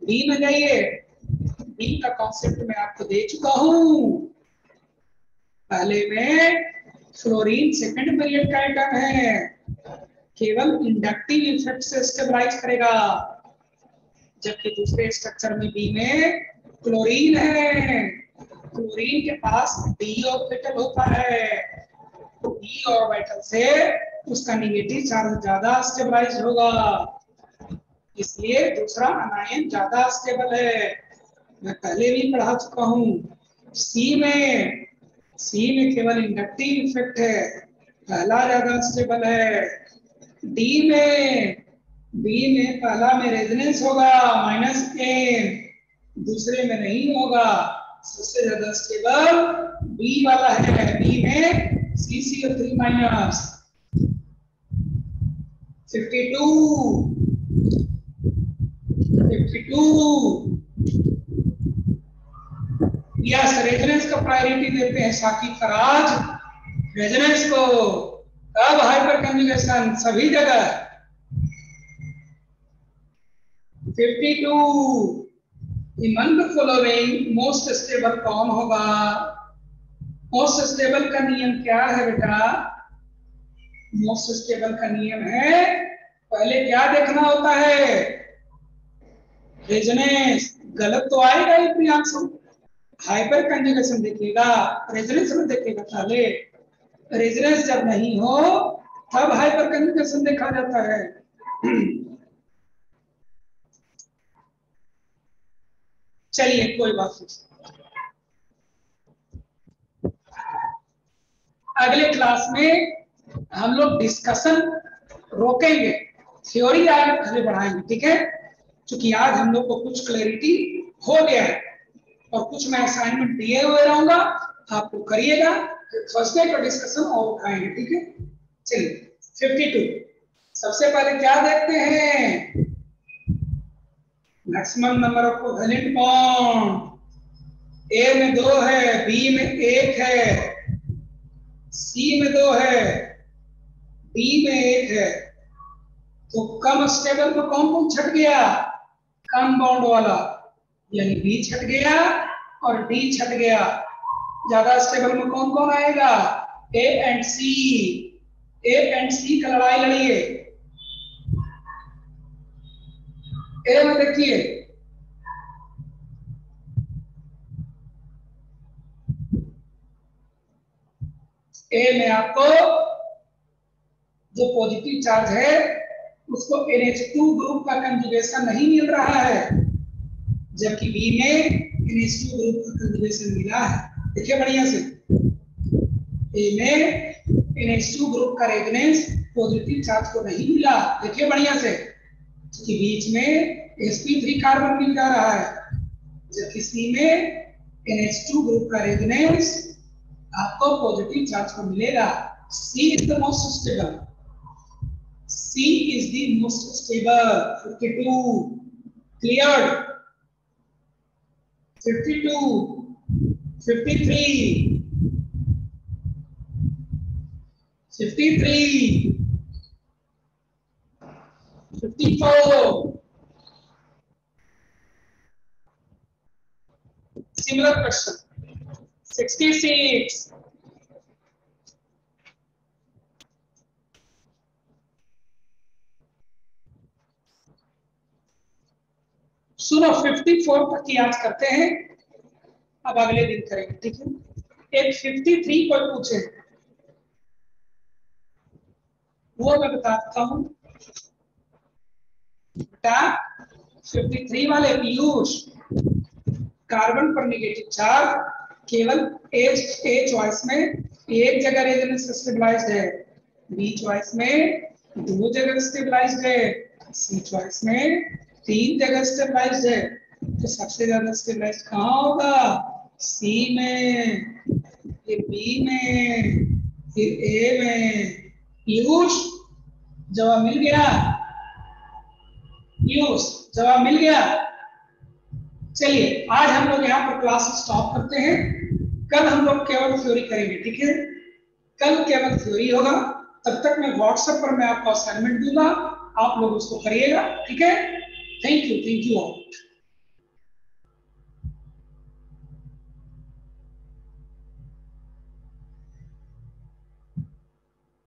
बी में जाइए, बी का कॉन्सेप्ट मैं आपको दे चुका हूं। पहले में फ्लोरीन सेकंड पीरियड का आइटम है, केवल इंडक्टिव इफेक्ट से स्टेबलाइज करेगा। जबकि दूसरे स्ट्रक्चर में बी में क्लोरीन है, क्लोरीन के पास डी ऑर्बिटल होता है, डी ऑर्बिटल से उसका निगेटिव चार्ज ज्यादा स्टेबलाइज होगा, इसलिए दूसरा अनायन ज्यादा स्टेबल है। मैं पहले भी पढ़ा चुका हूं। सी में केवल इंडक्टिव इफेक्ट है, पहला ज्यादा स्टेबल है। डी में पहला में रेजोनेंस होगा -a, दूसरे में नहीं होगा। सबसे ज्यादा स्टेबल बी वाला है। बी में CCO3 माइनस 52 यस, रेजोनेंस का प्रायोरिटी देते हैं साकिब फराज रेजोनेंस को। अब हाइपर कंजुगेशन सभी जगह 52 इमन द फॉलोइंग मोस्ट स्टेबल कौन होगा? मोस्ट स्टेबल का नियम क्या है बेटा? मोस्ट स्टेबल का नियम है पहले क्या देखना होता है? रेजोनेंस। गलत तो आएगा ही प्रियांशु, हाइपर कंजुगेशन देखिएगा, रेजोनेंस में देखिएगा पहले। रेजोनेंस जब नहीं हो तब हाइपर कंजुगेशन देखा जाता है। चलिए कोई बात नहीं, अगले क्लास में हम लोग डिस्कशन रोकेंगे, थ्योरी आगे बढ़ाएंगे, ठीक है? क्योंकि आज हम लोग को कुछ क्लैरिटी हो गया है और कुछ मैं असाइनमेंट दिए हुए रहूंगा, आपको करिएगा, फर्स्ट डे का डिस्कशन और उठाएंगे, ठीक है? चलिए 52 सबसे पहले क्या देखते हैं? Maximum number of covalent bond. A में 2 है, बी में 1 है, सी में 2 है, डी में 1 है, तो कम स्टेबल में कौन कौन छट गया? कम बॉन्ड वाला, यानी बी छट गया और डी छट गया। ज्यादा स्टेबल में कौन कौन आएगा? A and C. A and सी का लड़ाई लड़िए। ए में देखिए ए में आपको जो पॉजिटिव चार्ज है उसको NH2 ग्रुप का कंजुगेशन नहीं मिल रहा है, जबकि बी में NH2 ग्रुप का कंजुगेशन मिला है। देखिए बढ़िया से, ए में NH2 ग्रुप का रेजोनेंस पॉजिटिव चार्ज को नहीं मिला, देखिए बढ़िया से, क्योंकि बीच में sp3 कार्बन मिल जा रहा है, जबकि सी में NH2 ग्रुप का रेजोनेंस आपको पॉजिटिव चार्ज को मिलेगा। C is the most stable. C is the most stable. 52 cleared. 52, 53, 53, 54. Similar question. 66. सुनो 54 तक की आज करते हैं, अब अगले दिन करेंगे, ठीक है? एक 53 पर पूछे, वो मैं बताता हूं बेटा। 53 वाले पीयूष, कार्बन पर नेगेटिव चार्ज केवल ए चॉइस में एक जगह रेजोनेंस स्टेबलाइज्ड है, बी चॉइस में 2 जगह स्टेबलाइज्ड है, सी चॉइस में 3 जगह स्टेबलाइज्ड है। तो सबसे ज्यादा स्टेबलाइज्ड कहाँ होगा? सी में, फिर बी में, फिर ए में। पीयूष जवाब मिल गया? पीयूष जवाब मिल गया? चलिए आज हम लोग यहाँ पर क्लास स्टॉप करते हैं, कल हम लोग केवल थ्योरी करेंगे, ठीक है? कल केवल थ्योरी होगा, तब तक मैं व्हाट्सएप पर मैं आपको असाइनमेंट दूंगा, आप लोग उसको करिएगा, ठीक है? Thank you all.